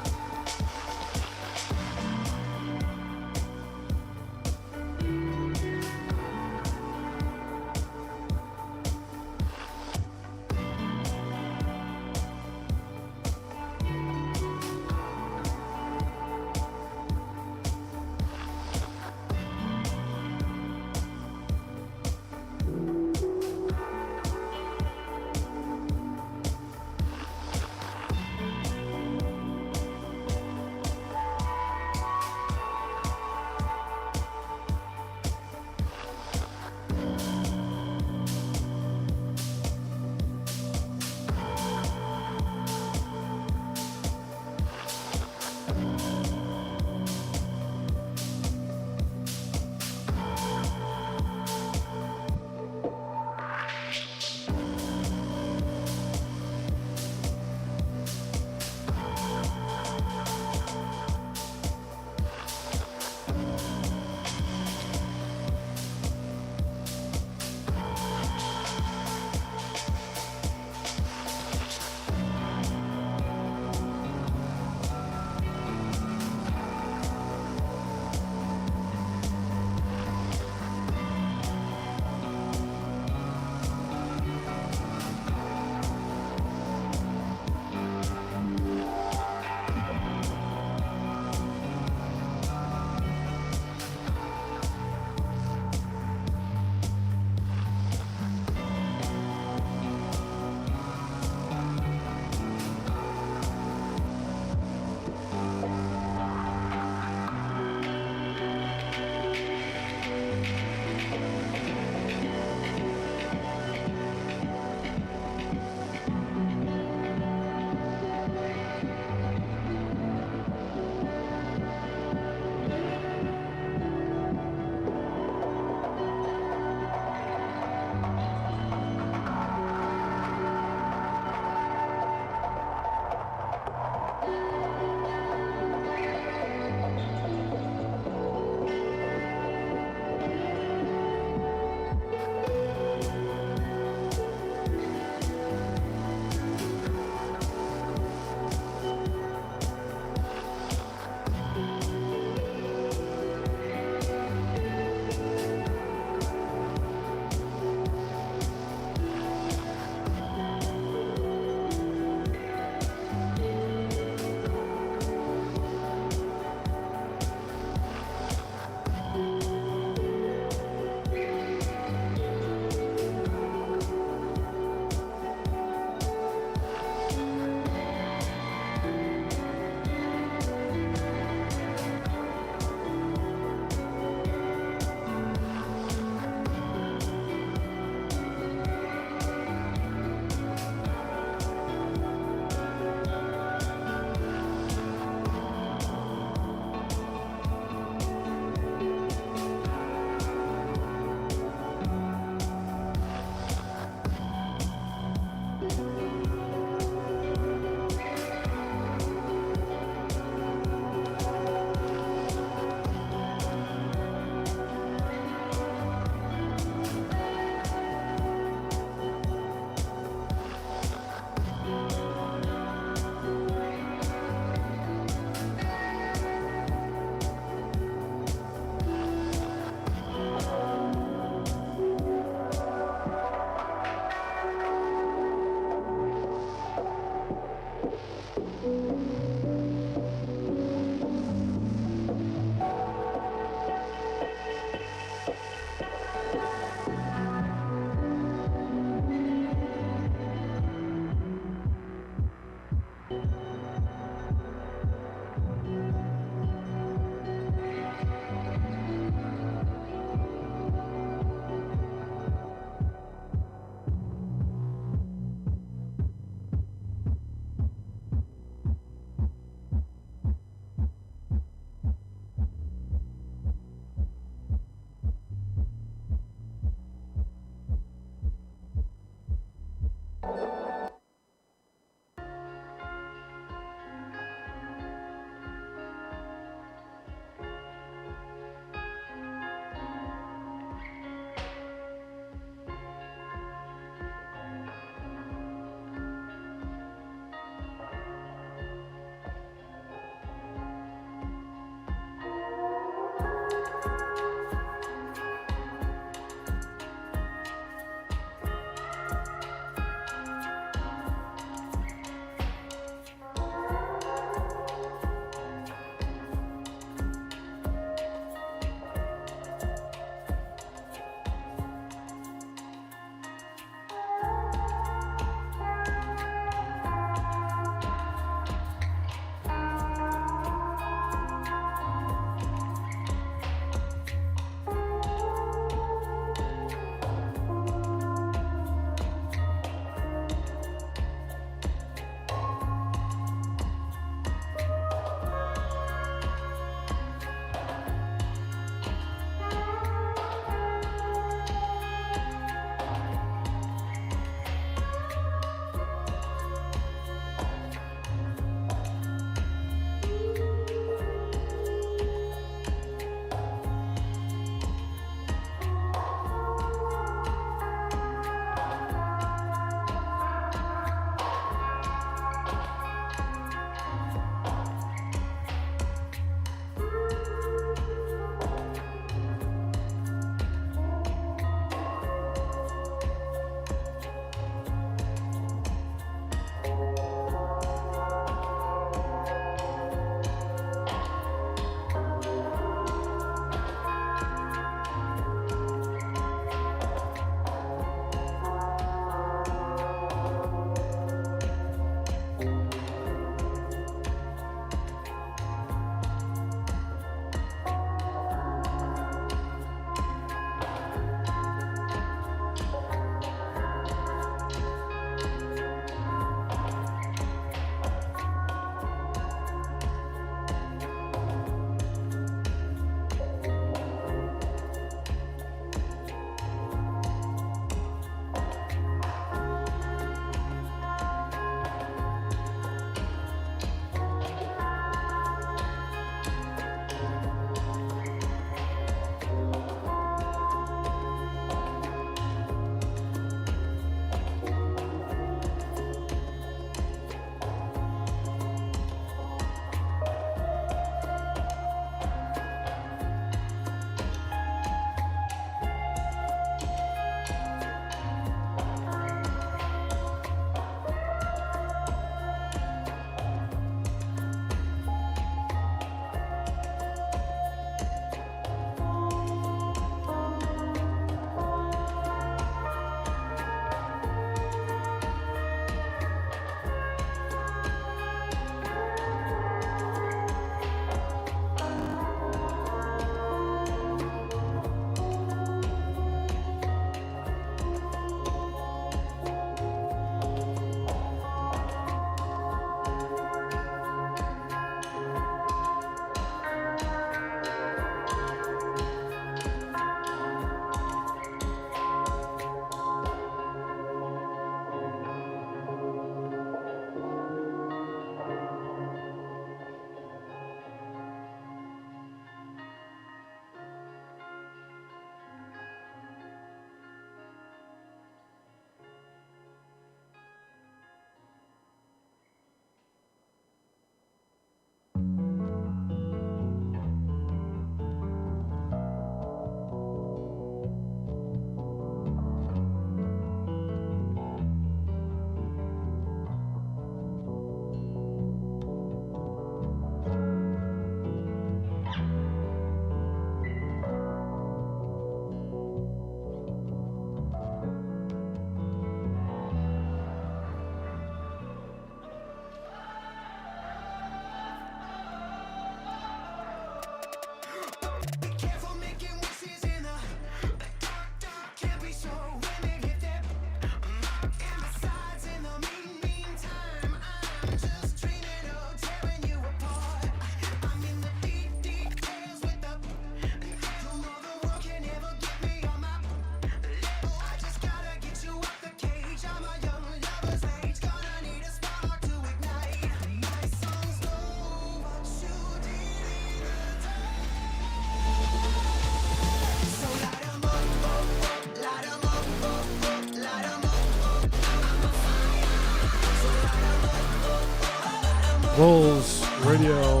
Bulls Radio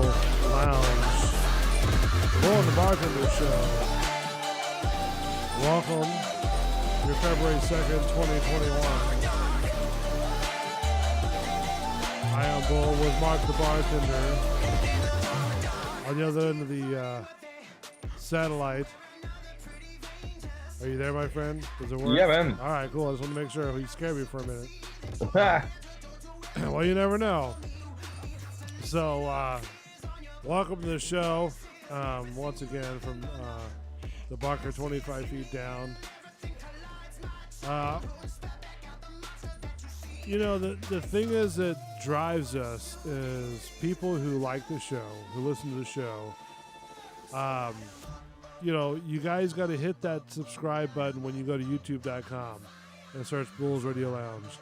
Lounge. Bull and the Bartender Show. Welcome. Your February 2nd, 2021. I am Bull with Mark the Bartender. On the other end of the satellite. Are you there, my friend? Does it work? Yeah, man. All right, cool. I just want to make sure. You scared me for a minute. Well, you never know. So, welcome to the show. Once again from the bunker 25 feet down. You know, the thing is that drives us is people who like the show, who listen to the show. You know, you guys got to hit that subscribe button when you go to youtube.com and search Bulls Radio Lounge.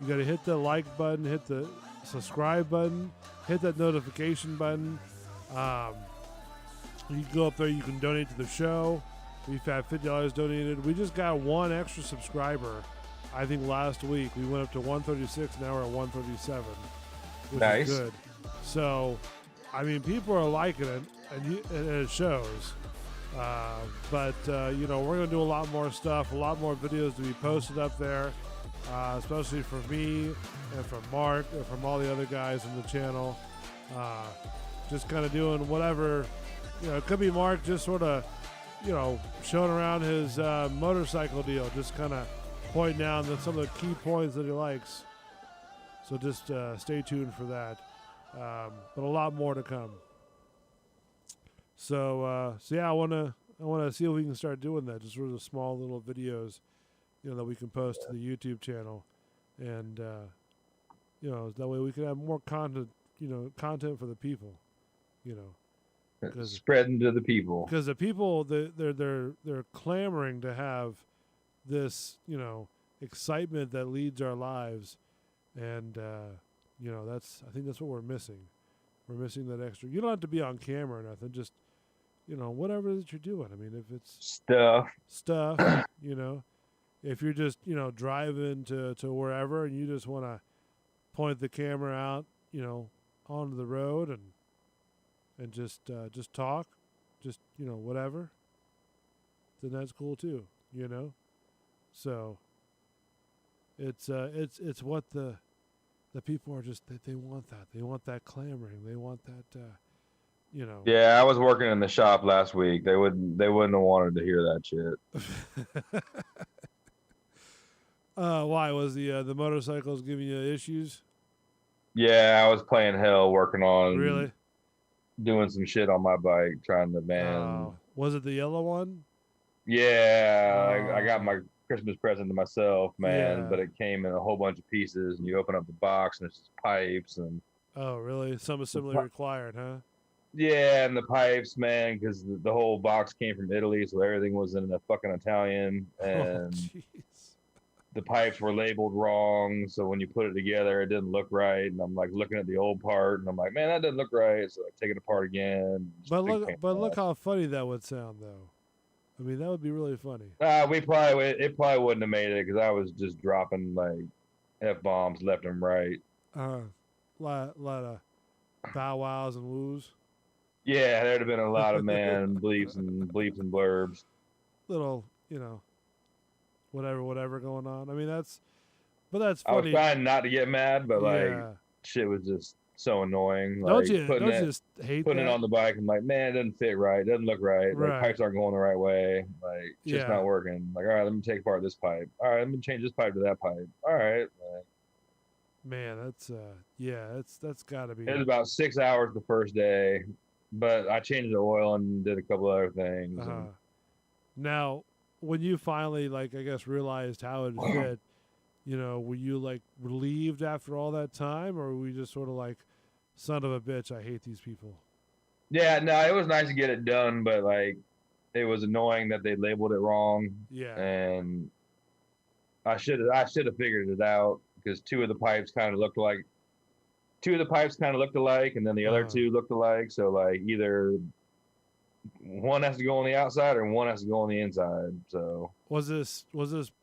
You got to hit the like button, hit the subscribe button, hit that notification button. You can go up there, you can donate to the show. We've had $50 donated. We just got one extra subscriber. I think last week we went up to 136, now we're at 137, which nice. is good. So, I mean, people are liking it, and it shows. But you know, we're going to do a lot more stuff, a lot more videos to be posted up there, especially for me and from Mark and from all the other guys in the channel. Just kind of doing whatever, you know, it could be Mark just sort of, you know, showing around his motorcycle deal, just kind of pointing out some of the key points that he likes. So just stay tuned for that. But a lot more to come. So yeah, I wanna see if we can start doing that. Just sort of small little videos, you know, that we can post to the YouTube channel, and you know, that way we can have more content. You know, content for the people. You know, spreading to the people. Because the people, they're clamoring to have this, you know, excitement that leads our lives, and you know, I think that's what we're missing. We're missing that extra. You don't have to be on camera or nothing. Just, you know, whatever that you're doing. I mean, if it's stuff, you know, if you're just, you know, driving to wherever and you just want to point the camera out, you know, onto the road and just talk, just, you know, whatever, then that's cool too, you know. So it's what the people are just, they want that. They want that clamoring. They want that, you know. Yeah, I was working in the shop last week. They wouldn't have wanted to hear that shit. Why was the motorcycles giving you issues? Yeah, I was playing hell, working on really doing some shit on my bike, trying to man. Was it the yellow one? Yeah, I got my Christmas present to myself, man, yeah. But it came in a whole bunch of pieces, and you open up the box and it's just pipes and. Oh, really? Some assembly required, huh? Yeah, and the pipes, man, because the whole box came from Italy, so everything was in a fucking Italian, and the pipes were labeled wrong. So when you put it together, it didn't look right. And I'm like looking at the old part, and I'm like, man, that doesn't look right. So I take it apart again. But look how funny that would sound, though. I mean, that would be really funny. It probably wouldn't have made it because I was just dropping like F-bombs left and right. Lot of bow wows and woos. Yeah, there'd have been a lot of bleeps and blurbs. Little, you know, whatever going on. I mean, that's funny. I was trying not to get mad, but like shit was just so annoying. Like, don't you just hate putting that? it on the bike? I'm like, man, it doesn't fit right. It doesn't look right. Like, pipes aren't going the right way. Like, just not working. Like, all right, let me take apart this pipe. All right, let me change this pipe to that pipe. All right. Man, that's got to be. It was about 6 hours the first day, but I changed the oil and did a couple other things. Now, when you finally, like, I guess, realized how it fit, you know, were you, like, relieved after all that time, or were you just sort of like, son of a bitch, I hate these people? Yeah, no, it was nice to get it done, but, like, it was annoying that they labeled it wrong. Yeah. And I should have figured it out, because two of the pipes kind of looked alike, and then the other two looked alike. So, like, either one has to go on the outside or one has to go on the inside. So was this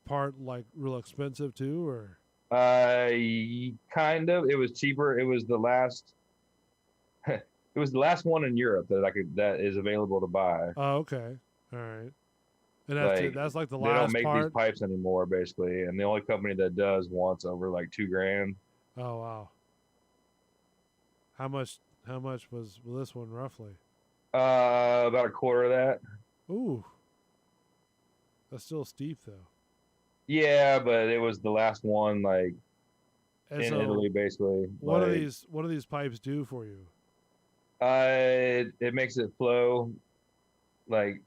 part like real expensive too, or? Kind of. It was cheaper. It was the last It was the last one in Europe that is available to buy. Oh, okay. All right. And Like that's like the they don't last make these part. pipes anymore, basically, and the only company that does wants over like $2,000. Oh wow. How much? How much was this one roughly? About a quarter of that. Ooh, that's still steep though. Yeah, but it was the last one, like And in so, Italy, basically. what do Like, these pipes do for you? it makes it flow, like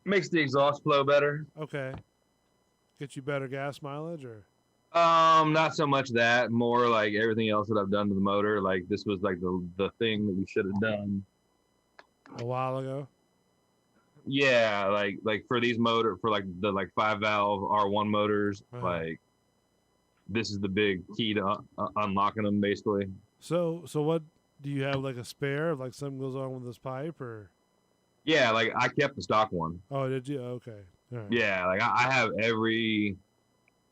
makes the exhaust flow better. Okay, get you better gas mileage, or Not so much that, more like everything else that I've done to the motor. Like this was like the thing that we should have done. a while ago. Yeah, like for these motor for like the like 5 valve R1 motors, Uh-huh. like this is the big key to unlocking them, basically. So what do you have, like a spare if like something goes on with this pipe, or Yeah, like I kept the stock one. oh did you? Okay, all right. Yeah, like I have every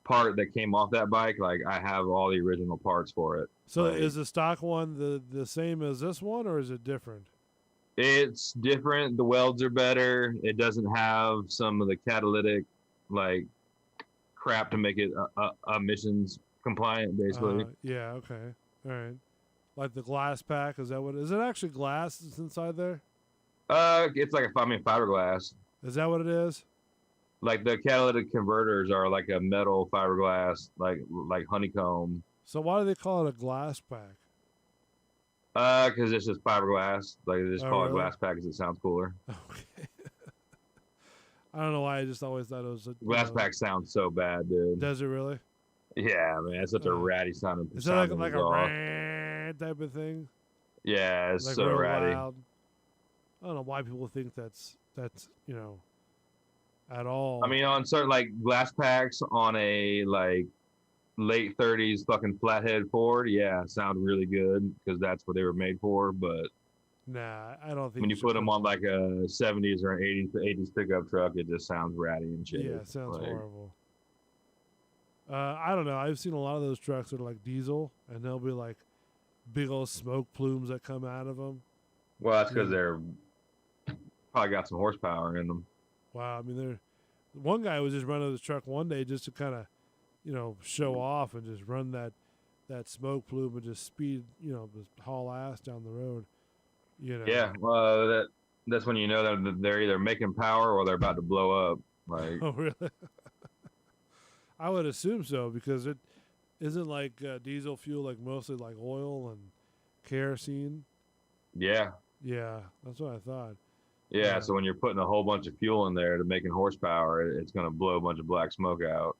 part that came off that bike. Like I have all the original parts for it. So Like is the stock one the same as this one, or is it different? it's different. The welds are better. It doesn't have some of the catalytic like crap to make it emissions compliant, basically. Yeah, okay, all right. Like the glass pack, is that what? Is it actually glass that's inside there? It's like I mean fiberglass. Is that what it is? Like the catalytic converters are like a metal fiberglass, like honeycomb. So why do they call it a glass pack? Because it's just fiberglass. Like they just Oh, call it really? glass pack because it sounds cooler. Okay. I don't know why. I just always thought it was a Glass pack sounds so bad, dude. Does it really? Yeah, man, it's such a ratty sounding. Is that like sounding like a exhaust. rant type of thing? Yeah, it's Like so real ratty. loud. I don't know why people think that's at all. I mean, on certain like glass packs on a like late 30s fucking flathead Ford, yeah, sound really good because that's what they were made for. But nah, I don't think when you should put them on like a 70s or an 80s pickup truck, it just sounds ratty and shit. Yeah, it sounds like, horrible. I don't know. I've seen a lot of those trucks that are like diesel, and they'll be like big old smoke plumes that come out of them. well, that's because Yeah. they're probably got some horsepower in them. Wow. I mean, one guy was just running his truck one day just to kind of, show off and just run that smoke plume and just speed, just haul ass down the road. Yeah, well, that's when you know that they're either making power or they're about to blow up. Like, Oh, really? I would assume so, because it isn't like diesel fuel, like mostly like oil and kerosene. yeah, Yeah, that's what I thought. yeah. So when you're putting a whole bunch of fuel in there to making horsepower, it's gonna blow a bunch of black smoke out.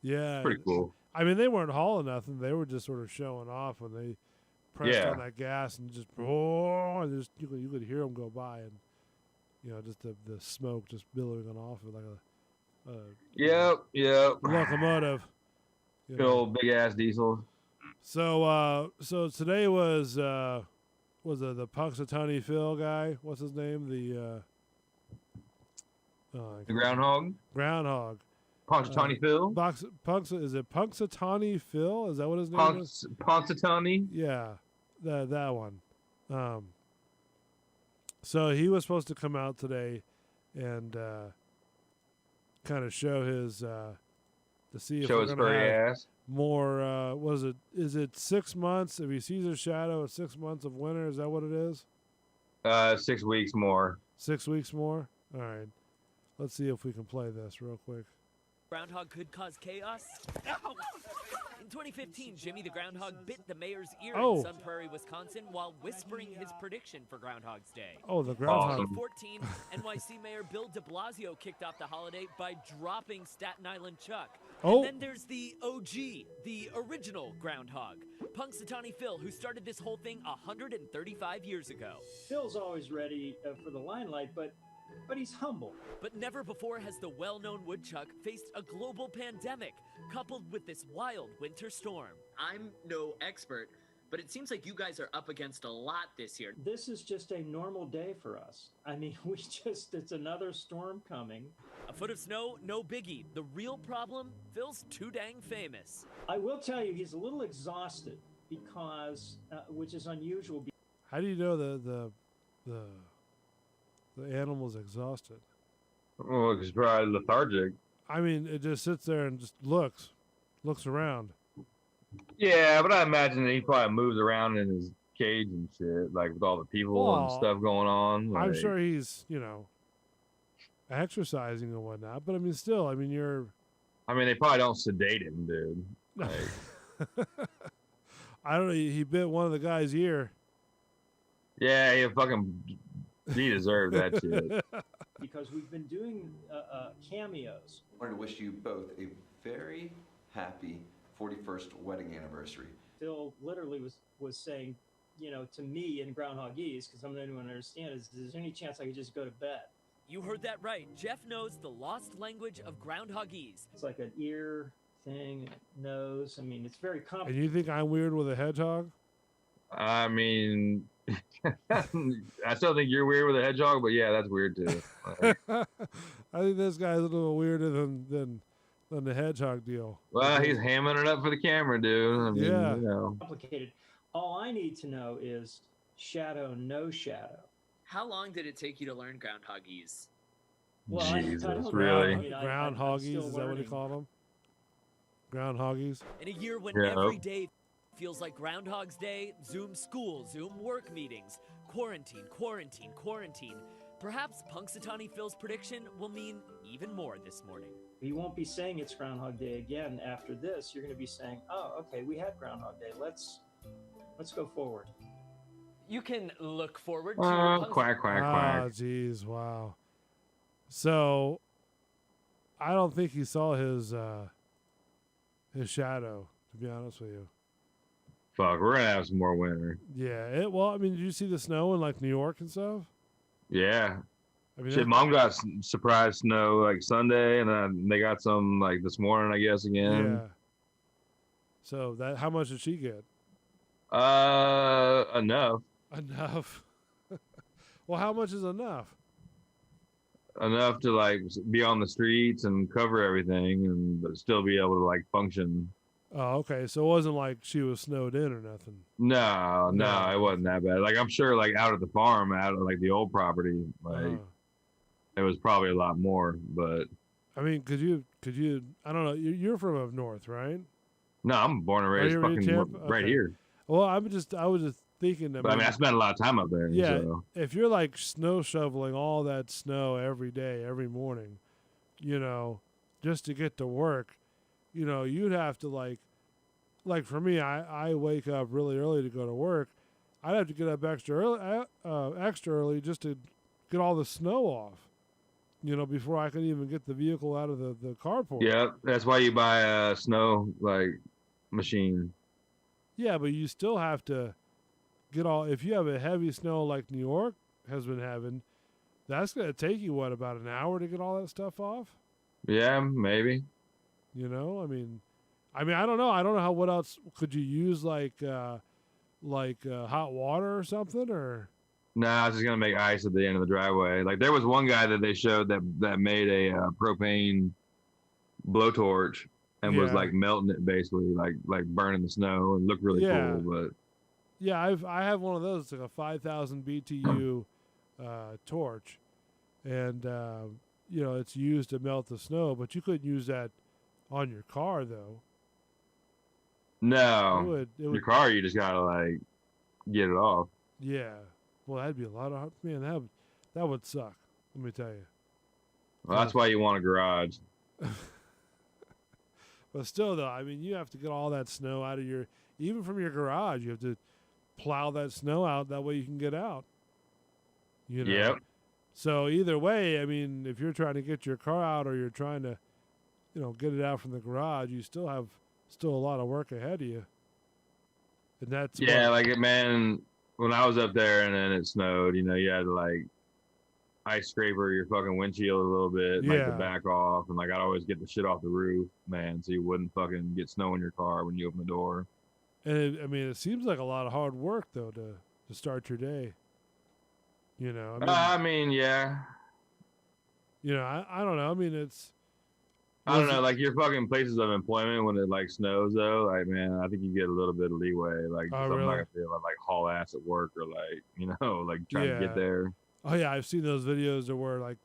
Yeah, Pretty cool. I mean, they weren't hauling nothing; they were just sort of showing off when they pressed Yeah, on that gas and just and just you could hear them go by, and just the smoke just billowing on off of like yep. locomotive. Good old big ass diesel. So today was the Punxsutawney Phil guy? What's his name? The groundhog, groundhog. Punxsutawney Phil, Is it Punxsutawney Phil? Is that what his name is? Punxsutawney. Yeah, that one. So he was supposed to come out today and kind of show his to see if Show we're his gonna furry have ass. more. Is it 6 months? If he sees a shadow, it's 6 months of winter. Is that what it is? 6 weeks more. 6 weeks more. All right. Let's see if we can play this real quick. Groundhog could cause chaos? In 2015, Jimmy the Groundhog bit the mayor's ear Oh. in Sun Prairie, Wisconsin, while whispering his prediction for Groundhog's Day. Oh, the In groundhog. Awesome. 2014, NYC Mayor Bill de Blasio kicked off the holiday by dropping Staten Island Chuck. Oh. And then there's the OG, the original Groundhog, Punxsutawney Phil, who started this whole thing 135 years ago. Phil's always ready for the limelight, but he's humble. But never before has the well-known woodchuck faced a global pandemic, coupled with this wild winter storm. I'm no expert, but it seems like you guys are up against a lot this year. This is just a normal day for us. I mean, it's another storm coming. A foot of snow, no biggie. The real problem, Phil's too dang famous. I will tell you, he's a little exhausted. because which is unusual. How do you know the the animal's exhausted? Well, it's probably lethargic. I mean, it just sits there and just looks around. Yeah, but I imagine that he probably moves around in his cage and shit, like with all the people and Well, stuff going on. I'm like- sure he's, exercising and whatnot, but I mean, still, I mean, you're. I mean, they probably don't sedate him, dude. Like, I don't know. He bit one of the guy's ear. yeah, he deserved that shit. Because we've been doing cameos. I wanted to wish you both a very happy 41st wedding anniversary. Phil literally was saying, to me in Groundhogese, because I'm the only one to understand, is there any chance I could just go to bed? You heard that right. Jeff knows the lost language of Groundhogese. It's like an ear thing, nose. I mean, it's very And complicated. you think I'm weird with a hedgehog? I mean, I still think you're weird with a hedgehog, but yeah, that's weird too. Like, I think this guy's a little weirder than the hedgehog deal. well, he's hamming it up for the camera, dude. I mean, Yeah. Complicated. All I need to know is shadow, no shadow. How long did it take you to learn Groundhogese? Well, I Jesus, don't know. really? I mean, I'm Groundhoggies, still is that what they learning. call them? Groundhoggies? In a year when Yeah. every day feels like Groundhog's Day, Zoom school, Zoom work meetings, quarantine, quarantine, quarantine, perhaps Punxsutawney Phil's prediction will mean even more this morning. You won't be saying it's Groundhog Day again after this. You're going to be saying, "Oh, okay, we had Groundhog Day. Let's go forward." You can look forward to Oh, quack, quack, Ah, quack. jeez, wow. So, I don't think he saw his shadow, to be honest with you. Fuck, we're gonna have some more winter. Yeah, well, I mean, did you see the snow in, like, New York and stuff? Yeah. I mean, Shit, mom got surprise snow like Sunday, and then they got some like this morning, I guess, again. yeah. So, how much did she get? Enough. Enough. Well, how much is enough? Enough to like be on the streets and cover everything, and but still be able to like function. Oh, okay. So it wasn't like she was snowed in or nothing. No, No. it wasn't that bad. Like I'm sure, like out at the farm, out of like the old property, like Uh, it was probably a lot more. But I mean, could you? I don't know. You're from up north, right? no, I'm born and raised you in fucking Tampa? right Okay. here. Well, I was just thinking that. But I mean, I spent a lot of time up there. Yeah. So. If you're like snow shoveling all that snow every day, every morning, just to get to work, you'd have to like for me, I wake up really early to go to work. I'd have to get up extra early just to get all the snow off, before I can even get the vehicle out of the carport. Yeah, that's why you buy a snow like machine. Yeah, but you still have to get if you have a heavy snow like New York has been having, that's going to take you, about an hour to get all that stuff off? Yeah, maybe. I mean, I don't know. I don't know what else could you use, like hot water or something, or? Nah, I was just gonna make ice at the end of the driveway. Like there was one guy that they showed that made a propane blowtorch and was Yeah. like melting it basically, like burning the snow, and looked really Yeah. cool. But Yeah, I have one of those. It's like a 5,000 BTU torch, and it's used to melt the snow. But you couldn't use that on your car, though. no, It your would. car you just gotta like get it off. Yeah. Well, that'd be a lot of man. That would suck. Let me tell you. Well, that's why you want a garage. But still, though, I mean, you have to get all that snow out of even from your garage. You have to plow that snow out. That way you can get out. Yep. So either way, I mean, if you're trying to get your car out or you're trying to, get it out from the garage, you still have a lot of work ahead of you. And that's Yeah, like man, when I was up there and then it snowed, you had to like ice scraper your fucking windshield a little bit, like Yeah. to back off, and like I'd always get the shit off the roof, man, so you wouldn't fucking get snow in your car when you open the door. and it seems like a lot of hard work though to start your day. I mean, yeah. I don't know. I mean, I don't Was know, it- like your fucking places of employment when it like snows though. Like, man, I think you get a little bit of leeway. Like, Oh, just, I'm not really? gonna be able to like haul ass at work or like, like trying to get Yeah. there. Oh yeah, I've seen those videos of where like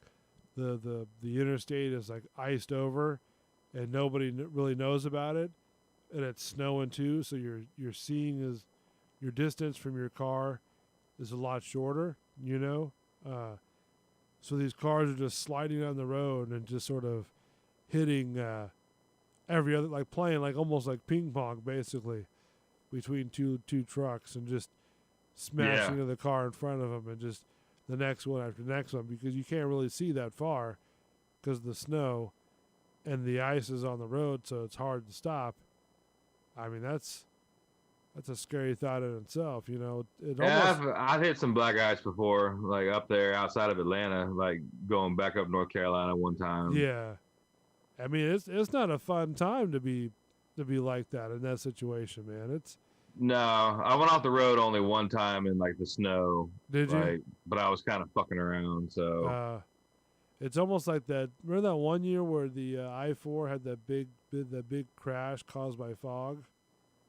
the interstate is like iced over, and nobody really knows about it, and it's snowing too. So you're seeing is your distance from your car is a lot shorter. So these cars are just sliding down the road and just sort of hitting every other, like playing like almost like ping pong basically between two trucks, and just smashing into the car in front of them, and just the next one after the next one, because you can't really see that far because of the snow and the ice is on the road, so it's hard to stop. I mean, that's a scary thought in itself. It Yeah, almost I've hit some black ice before, like up there outside of Atlanta, like going back up North Carolina one time. yeah. I mean, it's not a fun time to be like that in that situation, man. It's No, I went off the road only one time in like the snow. Did you? Like, but I was kind of fucking around, so It's almost like that. Remember that one year where the I-4 had that big crash caused by fog,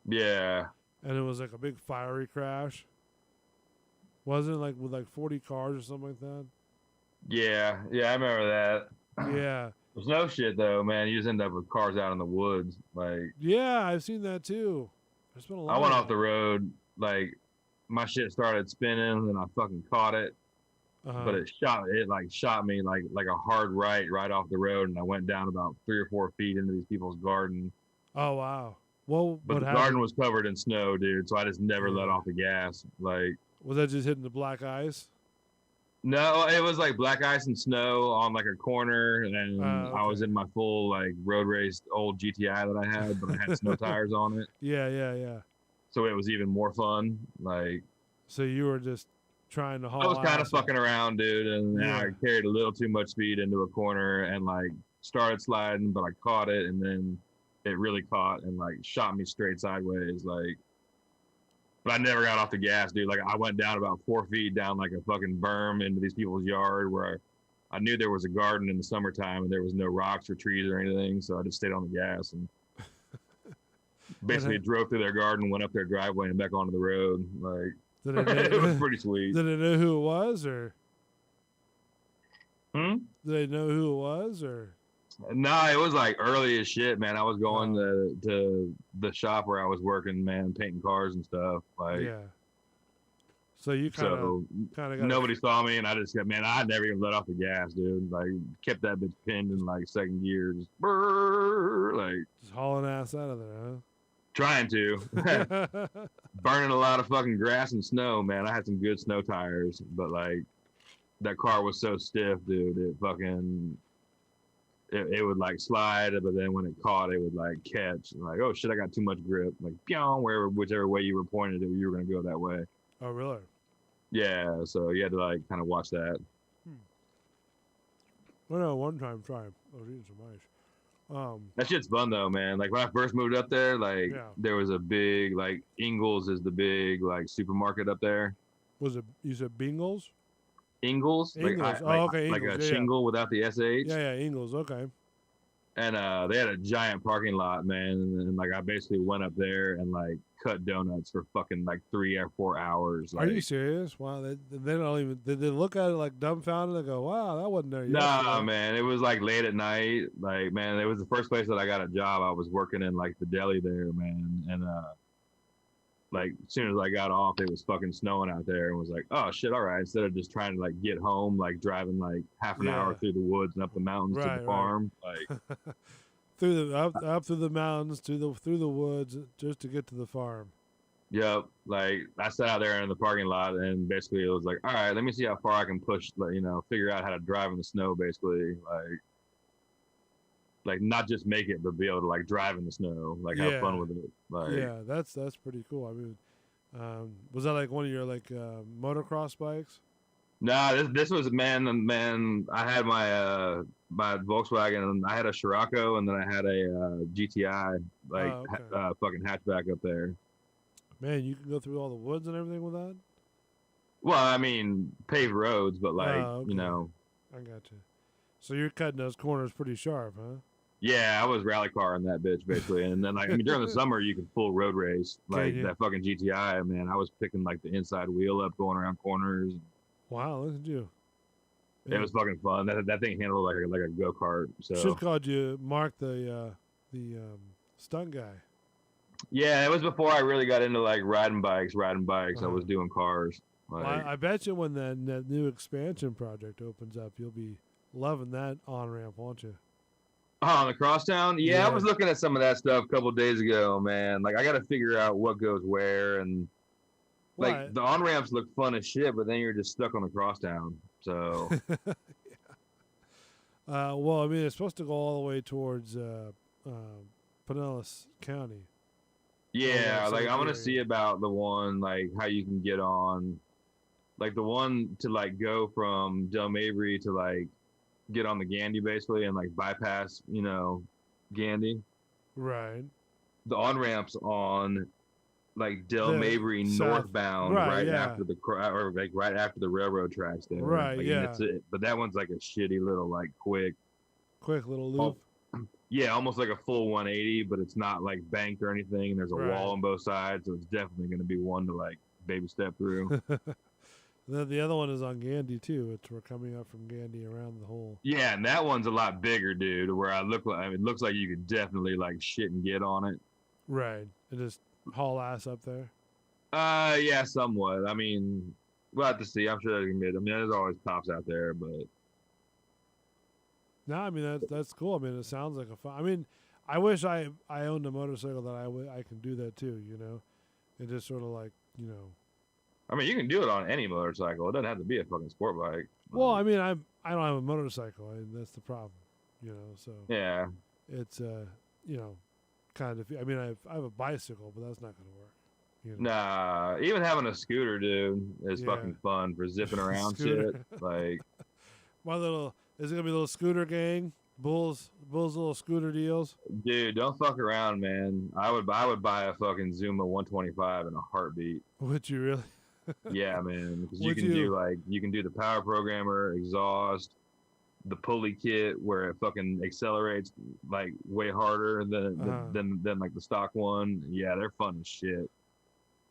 yeah. and it was like a big fiery crash. Wasn't it like with like 40 cars or something like that? Yeah, I remember that. Yeah, There's no shit though, man. You just end up with cars out in the woods. Like, yeah, I've seen that too. There's been a lot. I went of off the road, like my shit started spinning, and I fucking caught it. Uh-huh. But it shot me like a hard right off the road, and I went down about 3 or 4 feet into these people's garden. Oh wow. Well, But what the happened? garden was covered in snow, dude. So I just never let Yeah. off the gas. Like, Was that just hitting the black ice? no, it was like black ice and snow on like a corner, and I was Okay. in my full like road race old GTI that I had, but I had snow tires on it, Yeah. so it was even more fun. Like, So you were just trying to haul I was kind of ass. fucking around, dude, and Yeah. I carried a little too much speed into a corner and like started sliding, but I caught it, and then it really caught and like shot me straight sideways, like. But I never got off the gas, dude. Like, I went down about 4 feet down like a fucking berm into these people's yard where I knew there was a garden in the summertime and there was no rocks or trees or anything, so I just stayed on the gas and basically drove through their garden, went up their driveway and back onto the road. Like, it was pretty sweet. Did they know who it was, or? Hmm? Did they know who it was, or? No, it was like early as shit, man. I was going to the shop where I was working, man, painting cars and stuff. Like, Yeah. So you kind of got nobody saw me, and I just got, man, I never even let off the gas, dude. Like, kept that bitch pinned in like second gear, just like just hauling ass out of there, trying to. huh? Burning a lot of fucking grass and snow, man. I had some good snow tires, but like that car was so stiff, dude. It fucking it would like slide, but then when it caught, it would like catch. Like, oh shit, I got too much grip. Like, whichever way you were pointed, you were gonna go that way. Oh, really? Yeah, so you had to like kind of watch that. Well, no, one time trying. I was eating some ice. That shit's fun though, man. Like when I first moved up there, like there was a big like Ingles is the big like supermarket up there. Was it, you said Bingles? Ingles? Ingles. Like Okay, like Ingles. a shingle without the SH. Yeah, Ingles. Okay. And they had a giant parking lot, man. And like I basically went up there and like cut donuts for fucking like 3 or 4 hours. Like, are you serious? Wow, they don't even. Did they look at it like dumbfounded? They go, "Wow, that wasn't there." Nah, man, it was like late at night. Like, man, it was the first place that I got a job. I was working in like the deli there, man. And like as soon as I got off, it was fucking snowing out there, and was like, oh shit, all right. Instead of just trying to like get home, like driving like half an hour through the woods and up the mountains to the farm, like through the up through the mountains through the woods just to get to the farm. Yep. Like I sat out there in the parking lot, and basically it was like, all right, let me see how far I can push, like, figure out how to drive in the snow, basically, like not just make it, but be able to like drive in the snow, like have fun with it. Like, yeah, that's pretty cool. I mean, was that like one of your like motocross bikes? Nah, this was man. I had my my Volkswagen, and I had a Scirocco, and then I had a GTI, like fucking hatchback up there. Man, you can go through all the woods and everything with that? Well, I mean, paved roads, but like, I got you. So you're cutting those corners pretty sharp, huh? Yeah, I was rally car in that bitch basically, and then like I mean during the summer you can full road race like you? that fucking GTI man. I was picking like the inside wheel up, going around corners. Wow, look at you. It was fucking fun. That thing handled like a go kart. Should So have called you Mark the stunt guy. yeah, it was before I really got into like riding bikes. I was doing cars. Like, Well, I bet you when that new expansion project opens up, you'll be loving that on ramp, won't you? oh, on the crosstown? Yeah, Yeah. I was looking at some of that stuff a couple of days ago, man. Like I got to figure out what goes where, and like Well, the on ramps look fun as shit, but then you're just stuck on the crosstown. So well, I mean, it's supposed to go all the way towards Pinellas County. yeah, that's like like I want to area. see about the one like how you can get on, like the one to like go from Del Mabry to like get on the Gandy basically and like bypass, Gandy. Right. The on ramps on like Del The Mabry south- northbound right, yeah. after or like right after the railroad tracks there. Right, Like, yeah. and but that one's like a shitty little like quick. Quick little loop. Yeah, almost like a full 180, but it's not like banked or anything. And there's a Right. wall on both sides, so it's definitely going to be one to like baby step through. Then the other one is on Gandy too. We're coming up from Gandy around the whole. Yeah, and that one's a lot bigger, dude. Where it looks like you could definitely like shit and get on it. Right. And just haul ass up there. Yeah, somewhat. I mean, we'll have to see. I'm sure there's gonna be. I mean, there's always tops out there, but No, I mean that's cool. I mean, it sounds like a fun. I mean, I wish I owned a motorcycle that I can do that too. And just sort of like I mean, you can do it on any motorcycle. It doesn't have to be a fucking sport bike. Well, I mean, I don't have a motorcycle, and that's the problem. So Yeah. it's kind of. I mean, I have a bicycle, but that's not going to work. Nah, even having a scooter, dude, is Yeah. fucking fun for zipping around Scooter. shit. Like, Is it gonna be a little scooter gang? Bulls little scooter deals. dude, don't fuck around, man. I would buy a fucking Zuma 125 in a heartbeat. Would you really? Yeah, man, because you Would can you? do like you can do the power programmer, exhaust, the pulley kit where it fucking accelerates like way harder Uh-huh. than like the stock one. Yeah, they're fun as shit.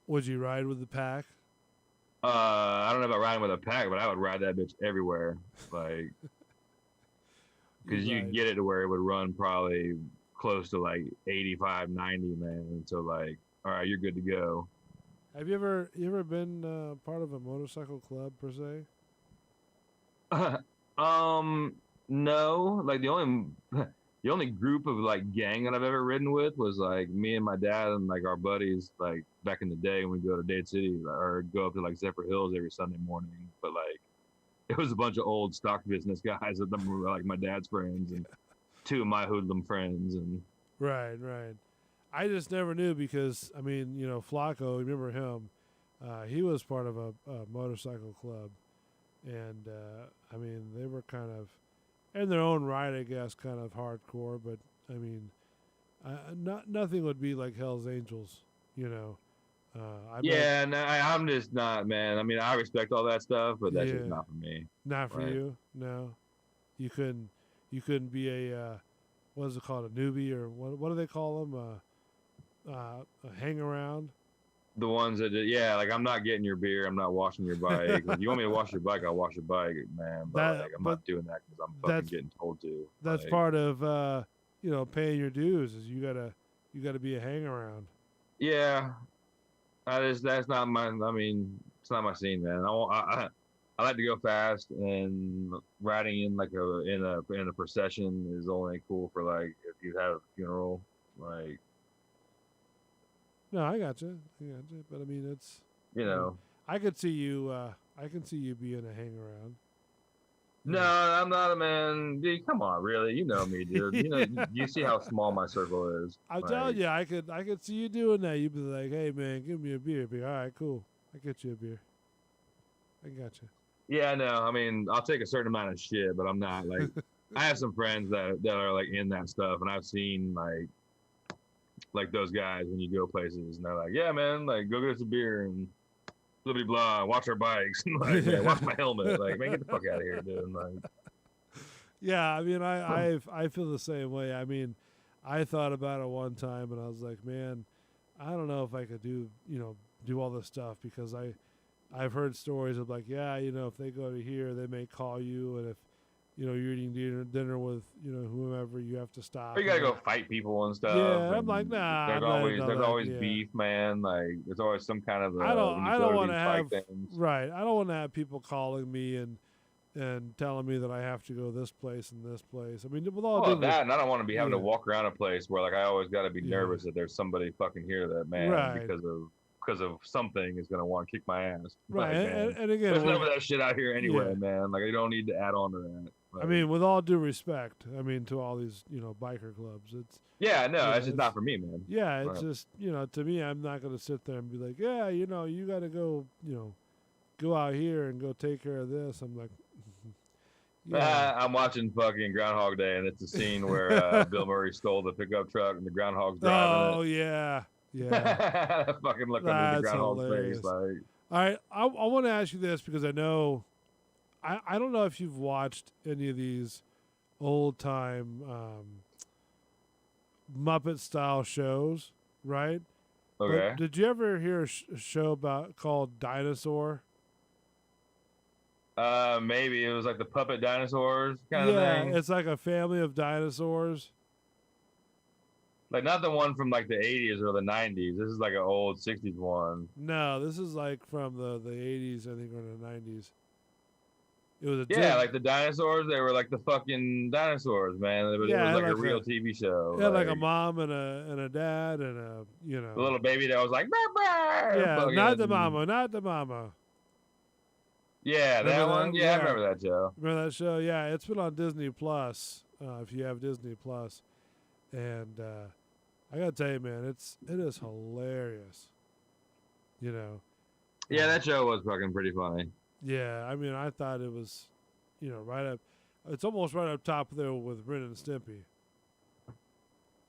Would you ride with the pack? I don't know about riding with a pack, but I would ride that bitch everywhere, like because you can ride- get it to where it would run probably close to like 85, 90, man. So like, all right, you're good to go. Have you ever been part of a motorcycle club per se? No, like the only group of like gang that I've ever ridden with was like me and my dad and like our buddies like back in the day when we go to Dade City or go up to like Zephyr Hills every Sunday morning. But like it was a bunch of old stock business guys that were like my dad's friends and two of my hoodlum friends and Right. I just never knew because I mean, Flacco. Remember him? He was part of a motorcycle club, and I mean they were kind of, in their own right, I guess, kind of hardcore. But I mean, nothing would be like Hell's Angels, I bet yeah, no, I'm just not, man. I mean, I respect all that stuff, but that's Yeah. just not for me. not for Right. you. No, you couldn't be a what is it called, a newbie, or what do they call them? A hang around. The ones that, yeah, like I'm not getting your beer, I'm not washing your bike. If you want me to wash your bike, I'll wash your bike, man. But That- like, I'm but not doing that because I'm fucking that's- getting told to. That's Like, part of paying your dues. Is you gotta be a hang around. Yeah, that's not my. I mean, it's not my scene, man. I like to go fast, and riding in like in a procession is only cool for like if you have a funeral, like No, I got you. But I mean, it's you know. I could see you. I can see you being a hang around. No, I'm not a man. Dude, come on, really? You know me, dude. You see how small my circle is. I'm Like, telling you, I could see you doing that. You'd be like, "Hey, man, give me a beer." Be all right, cool. I get you a beer. I got you. Yeah, no. I mean, I'll take a certain amount of shit, but I'm not like. I have some friends that are like in that stuff, and I've seen like those guys when you go places, and they're like, "Yeah, man, like go get us a beer and blah blah blah, watch our bikes, like, yeah, watch my helmet, like, man, get the fuck out of here, dude." Like, Yeah, I mean, I feel the same way. I mean, I thought about it one time, and I was like, man, I don't know if I could do all this stuff because I've heard stories of like, yeah, if they go to here, they may call you, and if you're eating dinner with whomever, you have to stop. Or you gotta go fight people and stuff. Yeah, I'm and like, nah. There's I'm not always into there's that, always yeah. beef, man. Like there's always some kind of I don't want to have things. right. I don't want to have people calling me and telling me that I have to go this place and this place. I mean, with all Well, due that, and I don't want to be having to yeah. walk around a place where like I always got to be Yeah. nervous that there's somebody fucking here that man Right. because of something is gonna want to kick my ass. right, Like, man, and again, there's none of that shit out here anyway, Yeah. man. Like you don't need to add on to that. Like, I mean, with all due respect, I mean to all these biker clubs, it's yeah, no, yeah, it's just not for me, man. yeah, it's Right. just to me, I'm not gonna sit there and be like, yeah, you got to go, go out here and go take care of this. I'm like, yeah. I'm watching fucking Groundhog Day, and it's a scene where Bill Murray stole the pickup truck, and the groundhog's driving Oh it. yeah. Fucking look under the That's groundhog's hilarious. face, like. All right, I want to ask you this because I know, I don't know if you've watched any of these old time Muppet style shows, right? Okay. But did you ever hear a show called Dinosaur? Maybe it was like the puppet dinosaurs kind Yeah, of thing. it's like a family of dinosaurs. Like not the one from like the 80s or the 90s. This is like an old 60s one. No, this is like from the 80s, I think, or the 90s. It was a Yeah, like the dinosaurs. They were like the fucking dinosaurs, man. It was, Yeah, it was like a like real a- TV show. It had like a mom and a dad and the little baby that was like, "Bah, bah," yeah, not the fucking- mama, not the mama. Yeah, that Remember one. that? Yeah, Yeah. I remember that show. Remember that show? Yeah, it's been on Disney Plus. If you have Disney Plus, and I gotta tell you, man, it is hilarious. Yeah, that show was fucking pretty funny. Yeah, I mean, I thought it was, right up. It's almost right up top there with Ren and Stimpy.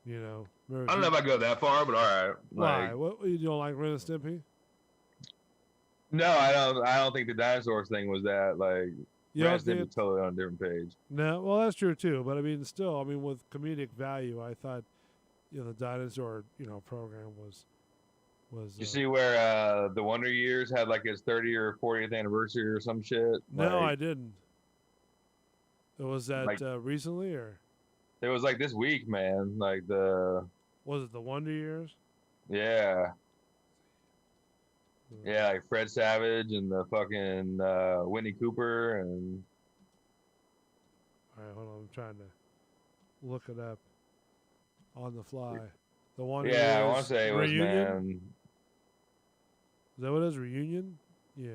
Remember I don't know if I go that far, but all right. why. Like, What you don't like Ren and Stimpy? no, I don't think the dinosaurs thing was that. Like, You don't Ren and think Stimpy's totally on a different page. No, well, that's true too. But I mean, still, I mean, with comedic value, I thought, the dinosaur, program was. You see where the Wonder Years had like its 30th or 40th anniversary or some shit? No, Like, I didn't. Was that Like- recently, or It was like this week, man. Like was it the Wonder Years? yeah, like Fred Savage and the fucking Whitney Cooper and All right, hold on. I'm trying to look it up on the fly. The Wonder yeah, I Years want to say it was reunion. man. Is that what it is? Reunion? Yeah.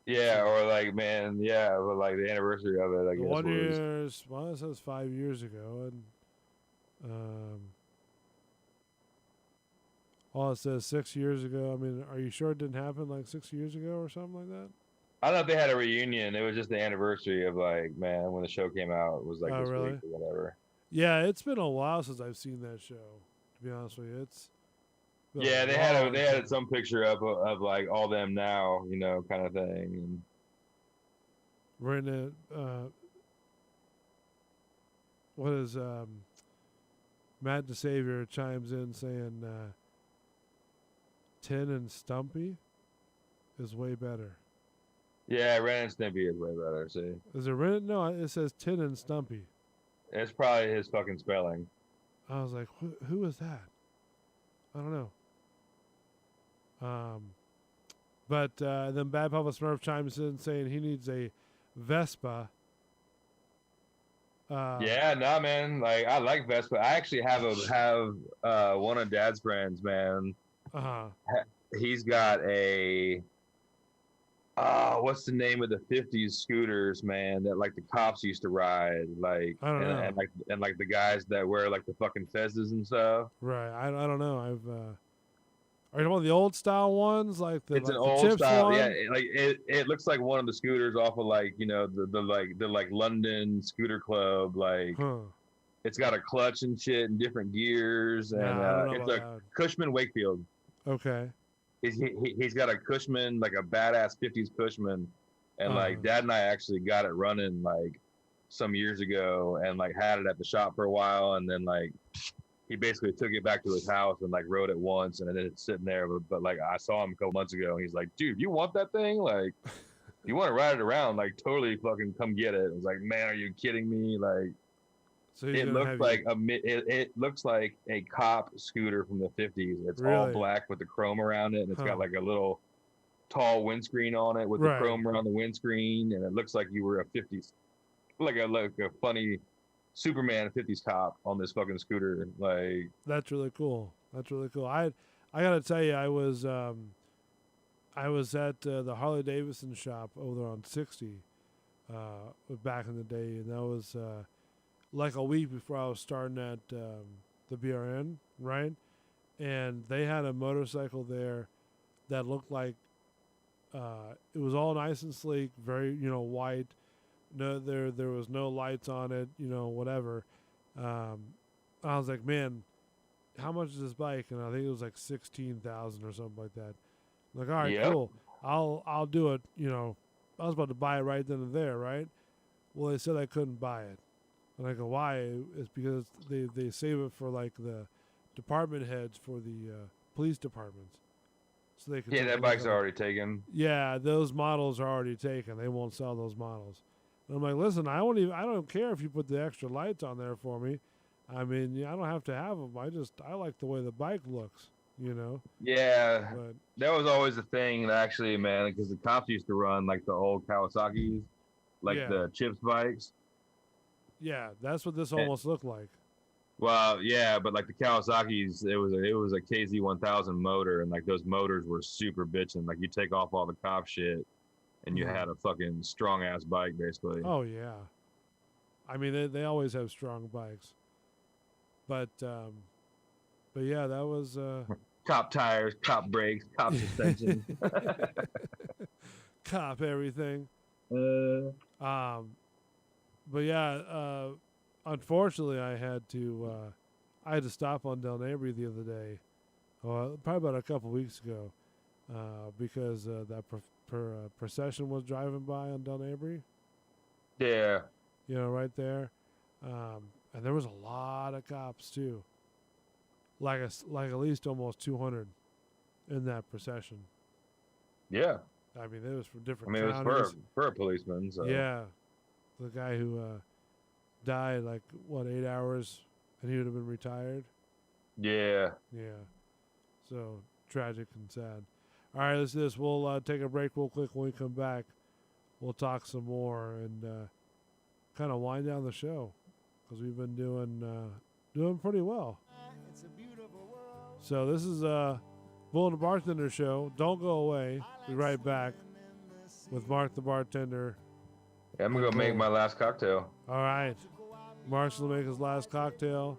Yeah, or like man, yeah, but like the anniversary of it, I The guess Wonder was. Years. Well, it says 5 years ago, and it says 6 years ago. I mean, are you sure it didn't happen like 6 years ago or something like that? I don't know if they had a reunion. It was just the anniversary of like man when the show came out. It was like Oh, this really? week or whatever. Yeah, it's been a while since I've seen that show. To be honest with you, it's been a Yeah, they long had time. some picture up of like all them now, kind of thing. And We're in it. What is Matt DeSavior chimes in saying Tin and Stumpy is way better. yeah, Ren and Stimpy is way better. See, Is it Ren? No, it says Tin and Stumpy. it's probably his fucking spelling. I was like, who is that? I don't know. But then Bad Papa Smurf chimes in saying he needs a Vespa. Yeah, no, man. Like I like Vespa. I actually have one of Dad's friends, man. Uh-huh. He's got a what's the name of the 50s scooters, man, that like the cops used to ride, like I don't know. and like the guys that wear like the fucking fezzes and stuff. Right. I don't know. Are you talking about the old style ones, like the It's like an the old Chips style, one? yeah. It looks like one of the scooters off of like the London Scooter Club. Like Huh. it's got a clutch and shit and different gears, and Nah, I don't know it's about a Cushman Wakefield. Okay. He's got a Cushman, like a badass 50s Cushman, and Uh-huh. like Dad and I actually got it running like some years ago and like had it at the shop for a while, and then like he basically took it back to his house and like rode it once, and then it's sitting there. But like I saw him a couple months ago, and he's like, "Dude, you want that thing? Like, you want to ride it around? Like, totally fucking come get it." I was like, "Man, are you kidding me?" Like, So he's it gonna looks have like you, it looks like a cop scooter from the 50s. It's all Really? black with the chrome around it, and it's Huh. got like a little tall windscreen on it with the Right. chrome around the windscreen, and it looks like you were a 50s, like a funny Superman 50s cop on this fucking scooter. Like, That's really cool. That's really cool. I gotta tell you, I was at the Harley Davidson shop over there on 60 back in the day, and that was like a week before I was starting at the BRN, right? And they had a motorcycle there that looked like it was all nice and sleek, very white. No, there was no lights on it, whatever. I was like, man, how much is this bike? And I think it was like 16,000 or something like that. I'm like, all right, Yep. cool. I'll do it. I was about to buy it right then and there, right? Well, they said I couldn't buy it, and I go, why? It's because they save it for like the department heads for the police departments, so they can. yeah, take a that look bike's at it. already taken. Yeah, those models are already taken. They won't sell those models. And I'm like, listen, I don't care if you put the extra lights on there for me. I mean, I don't have to have them. I like the way the bike looks, Yeah, But that was always the thing, actually, man, because the cops used to run like the old Kawasaki's, like Yeah. the Chips bikes. yeah, that's what this And- almost looked like. Well, yeah, but like the Kawasaki's, it was a KZ1000 motor, and like those motors were super bitching. Like you take off all the cop shit, and you Mhm. had a fucking strong ass bike, basically. Oh yeah, I mean they always have strong bikes, but yeah, that was Cop tires, cop brakes, cop suspension. cop everything. uh, But yeah, unfortunately, I had to stop on Del Nabry the other day, probably about a couple weeks ago, because that procession was driving by on Del Nabry, yeah, right there, and there was a lot of cops too, like at least almost 200 in that procession. yeah. I mean, it was from I different mean, it was counties. for a policeman. So. Yeah, the guy who died 8 hours, and he would have been retired. Yeah. Yeah, so tragic and sad. All right, let's do this. We'll take a break real quick. When we come back, we'll talk some more and kind of wind down the show because we've been doing pretty well. So this is Bull and the Bartender show. Don't go away. Be right back with Mark the Bartender. Yeah, I'm gonna go make my last cocktail. All right. Mark's going to make his last cocktail.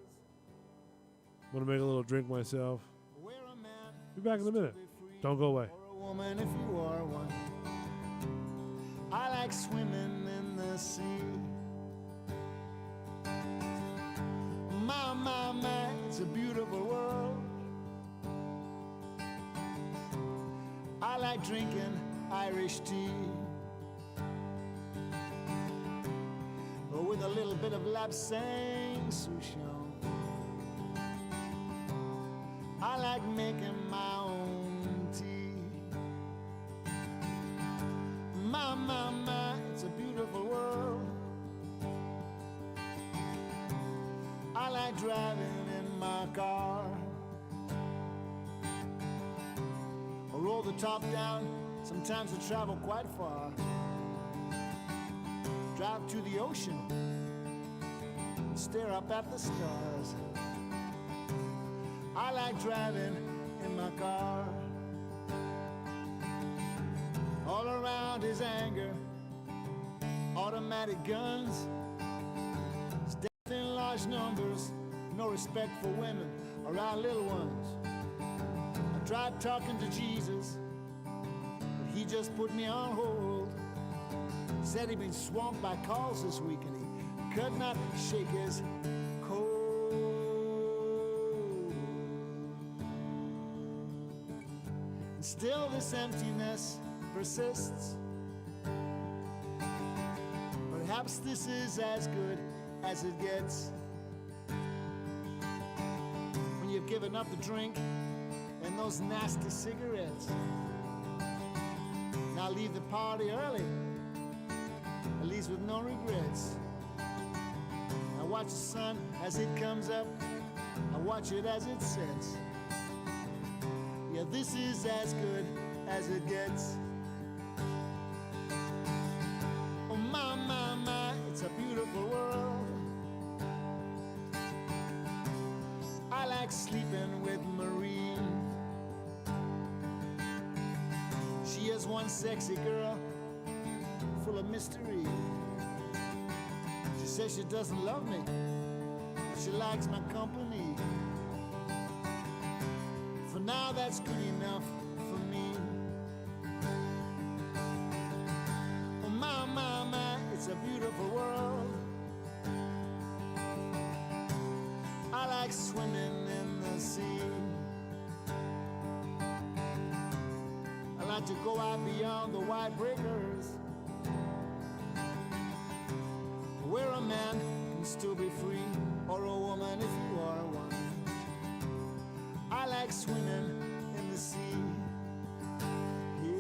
I'm going to make a little drink myself. Be back in a minute. Don't go away. Woman, if you are one. I like swimming in the sea. My, it's a beautiful world. I like drinking Irish tea. With a little bit of lapsang souchong. I like making my own tea. My, it's a beautiful world. I like driving in my car. I roll the top down, sometimes I travel quite far. Drive to the ocean and stare up at the stars. I like driving in my car. All around is anger, automatic guns, it's death in large numbers, no respect for women or our little ones. I tried talking to Jesus, but he just put me on hold. Said he'd been swamped by calls this week and he could not shake his cold. And still this emptiness persists. Perhaps Perhaps this is as good as it gets. When you've given up the drink and those nasty cigarettes. Now leave the party early, at least with no regrets. I watch the sun as it comes up, I watch it as it sets. Yeah, this is as good as it gets. Oh my, my, my, it's a beautiful world. I like sleeping with Maureen. She is one sexy girl, full of mystery. She says she doesn't love me, but she likes my company. For now, that's good enough for me. Oh my, my, my, it's a beautiful world. I like swimming in the sea. I like to go out beyond the wide breakers, where a man can still be free, or a woman if you are one. I like swimming in the sea. Yeah.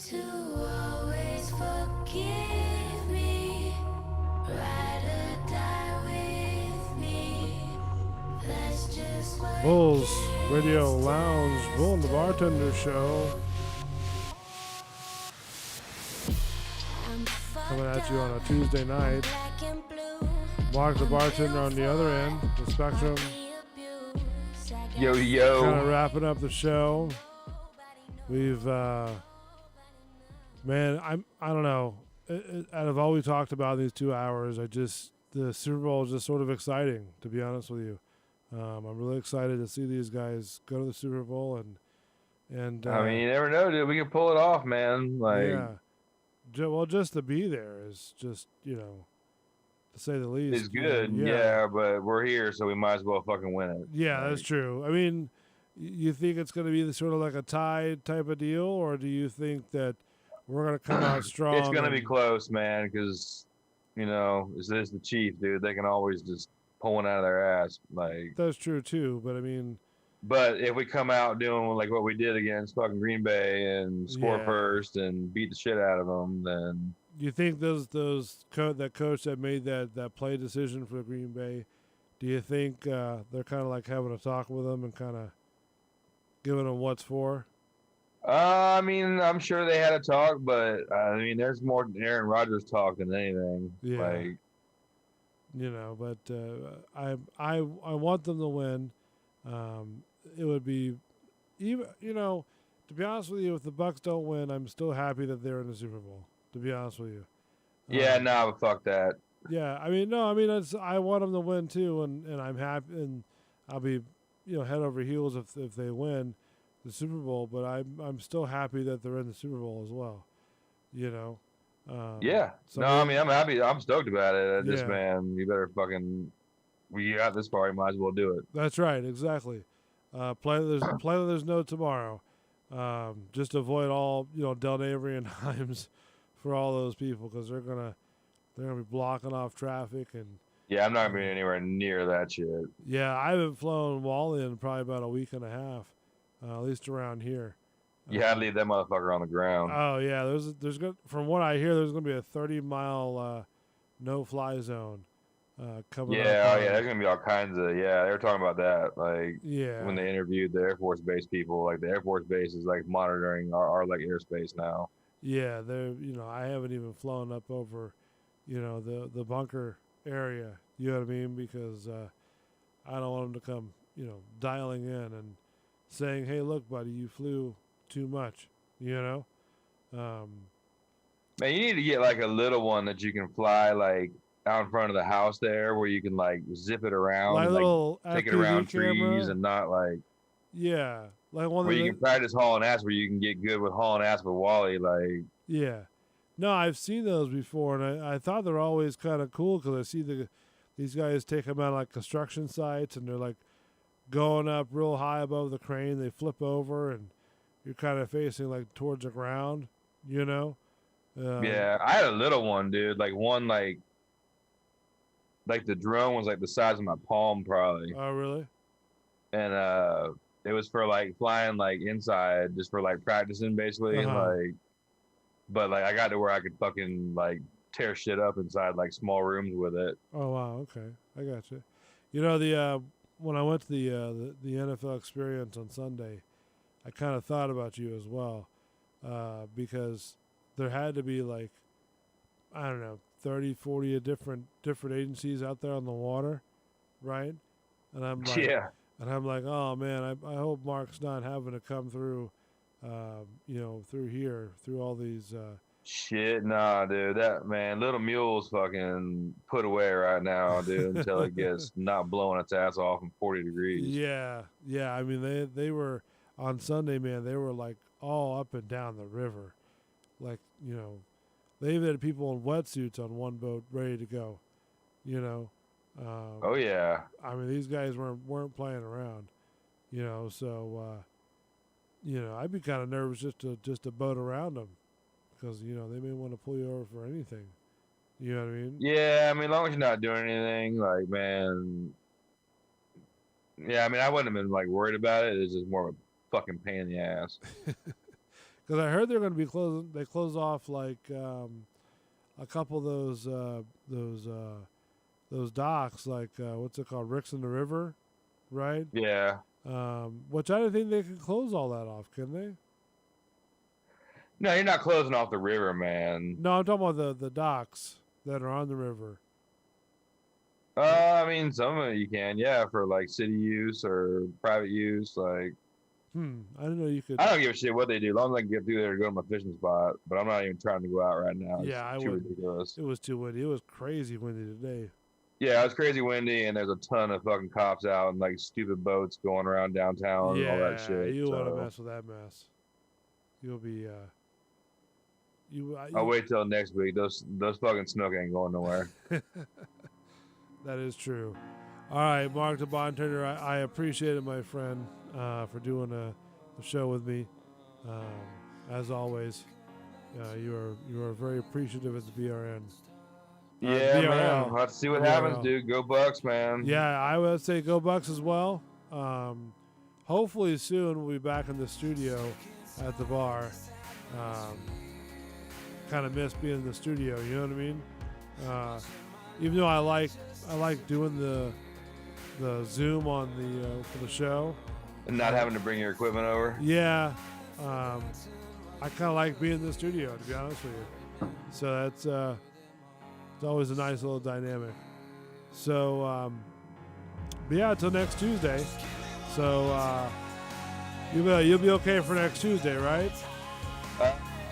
to always forgive me, ride or die with me. That's just what Bulls Radio Lounge, Bull and the Bartender Show. Coming at you on a Tuesday night. Mark the bartender on the other end, the spectrum. Yo, yo. Kind of wrapping up the show. We've, man, I don't know. Out of all we talked about in these 2 hours, the Super Bowl is just sort of exciting, to be honest with you. I'm really excited to see these guys go to the Super Bowl and I mean, you never know, dude. We can pull it off, man. Like, yeah. Well, just to be there is just, to say the least. it's good, yeah, but we're here, so we might as well fucking win it. Yeah, that's true. I mean, you think it's going to be sort of like a tie type of deal, or do you think that we're going to come out strong? It's going to be close, man, because, this is the Chiefs, dude. They can always just pull one out of their ass. Like, that's true, too, but I mean... But if we come out doing like what we did against fucking Green Bay and score Yeah. first and beat the shit out of them, then You think that coach that made that play decision for Green Bay, do you think they're kind of like having a talk with them and kind of giving them what's for? I mean, I'm sure they had a talk, but I mean, there's more Aaron Rodgers talk than anything. Yeah. Like, But I want them to win. It would be even to be honest with you, if the Bucks don't win, I'm still happy that they're in the Super Bowl. To be honest with you. yeah, nah, but fuck that. Yeah, I mean, I want them to win too, and I'm happy, and I'll be, head over heels if they win the Super Bowl. But I'm still happy that they're in the Super Bowl as well. Yeah. So No, I mean, I'm happy. I'm stoked about it. Yeah. Just, man, you better fucking. We got this far. You might as well do it. That's right, exactly. Play that there's no tomorrow. Just avoid all Del Avery and Himes for all those people because they're gonna be blocking off traffic and. Yeah, I'm not being anywhere near that shit. Yeah, I haven't flown Wally in probably about a week and a half, at least around here. You had to leave that motherfucker on the ground. Oh yeah, there's from what I hear, there's gonna be a 30-mile no-fly zone coming up. Yeah, oh yeah, there's gonna be all kinds of they were talking about that. Like Yeah. when they interviewed the Air Force Base people, like the Air Force Base is like monitoring our like airspace now. Yeah, they're I haven't even flown up over, the bunker area. You know what I mean? Because I don't want them to come, dialing in and saying, "Hey, look, buddy, you flew too much." Man, you need to get like a little one that you can fly like out in front of the house there, where you can like zip it around, Like a little take it FPV around camera? trees, and not like Yeah, like one where of you the, can practice hauling ass, where you can get good with hauling ass with Wally. Like, yeah. No, I've seen those before, and I thought they're always kind of cool because I see these guys take them out like construction sites, and they're like going up real high above the crane. They flip over, and you're kind of facing like towards the ground, yeah, I had a little one, dude. Like one like the drone was like the size of my palm, probably. Oh, really? And it was for like flying like inside, just for like practicing, basically. Uh-huh. But like I got to where I could fucking like tear shit up inside like small rooms with it. Oh wow, okay, I got you. The when I went to the NFL experience on Sunday, I kind of thought about you as well, because there had to be like, I don't know, 30, 40 different agencies out there on the water, right? And I'm like, Yeah. and I'm like, oh man, I hope Mark's not having to come through, through here, through all these. Shit, nah, dude. That man, Little Mule's fucking put away right now, dude, until it gets not blowing its ass off in 40 degrees. Yeah. I mean, they were on Sunday, man. They were like all up and down the river, like they even had people in wetsuits on one boat ready to go. Oh yeah. I mean, these guys weren't playing around. So I'd be kind of nervous just to boat around them. Because, they may want to pull you over for anything. You know what I mean? Yeah, I mean, as long as you're not doing anything, like, man. Yeah, I mean, I wouldn't have been, like, worried about it. It's just more of a fucking pain in the ass. Because I heard they're going to be closing. They close off like a couple of those docks, like what's it called, Ricks in the River, right? Yeah. Which I didn't think they could close all that off, can they? No, you're not closing off the river, man. No, I'm talking about the docks that are on the river. I mean, some of it you can, yeah, for like city use or private use. Like, I didn't know you could. I don't give a shit what they do, as long as I can get through there to go to my fishing spot. But I'm not even trying to go out right now. Yeah, I it's too would. ridiculous. It was too windy. It was crazy windy today. Yeah, it was crazy windy, and there's a ton of fucking cops out and like stupid boats going around downtown and all that shit. You want to so. mess with that mess. You'll be. I'll wait till next week. Those fucking snook ain't going nowhere. That is true. All right, Mark the Bartender, I appreciate it, my friend, for doing the show with me. As always, you are very appreciative at the BRN. Yeah, BRL. man. Let's see what happens, dude. Go Bucks, man. Yeah, I would say go Bucks as well. Hopefully soon we'll be back in the studio at the bar. Kind of miss being in the studio, you know what I mean? Even though I like doing the Zoom on the for the show, And not having to bring your equipment over. yeah, I kind of like being in the studio, to be honest with you. So that's it's always a nice little dynamic. So but yeah, until next Tuesday. So you'll be okay for next Tuesday, right?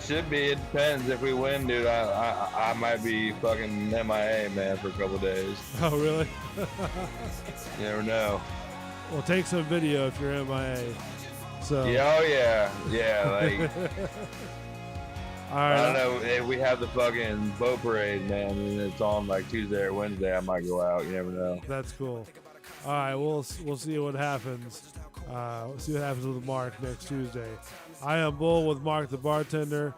Should be. It depends. If we win, dude, I might be fucking MIA, man, for a couple days. Oh, really? You never know. Well, take some video if you're MIA. So Yeah, oh yeah, like all right. I don't know. If we have the fucking boat parade, man, and it's on like Tuesday or Wednesday, I might go out. You never know. That's cool. All right, we'll see what happens. We'll see what happens with Mark next Tuesday. I am Bull with Mark the Bartender.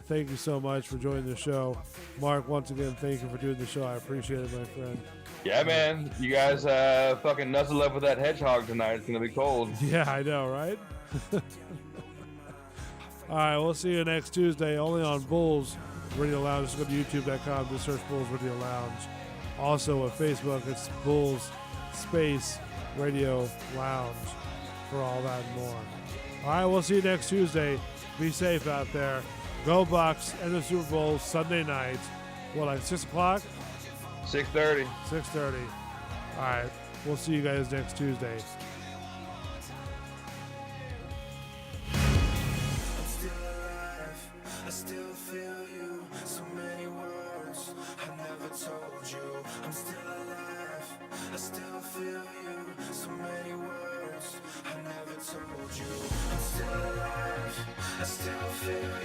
Thank you so much for joining the show. Mark, once again, thank you for doing the show. I appreciate it, my friend. Yeah, man. You guys fucking nuzzle up with that hedgehog tonight. It's gonna be cold. Yeah, I know, right? All right, we'll see you next Tuesday, only on Bulls Radio Lounge. Just go to youtube.com, just search Bulls Radio Lounge. Also at Facebook, it's Bulls Space Radio Lounge for all that and more. All right, we'll see you next Tuesday. Be safe out there. Go Bucks and the Super Bowl Sunday night. What, like 6 o'clock? 6:30. 6:30. All right, we'll see you guys next Tuesday. I'm still alive, I still feel you. So many words I never told you. I'm still alive, I still feel you. So many words I never told you. I'm still alive, I still feel you.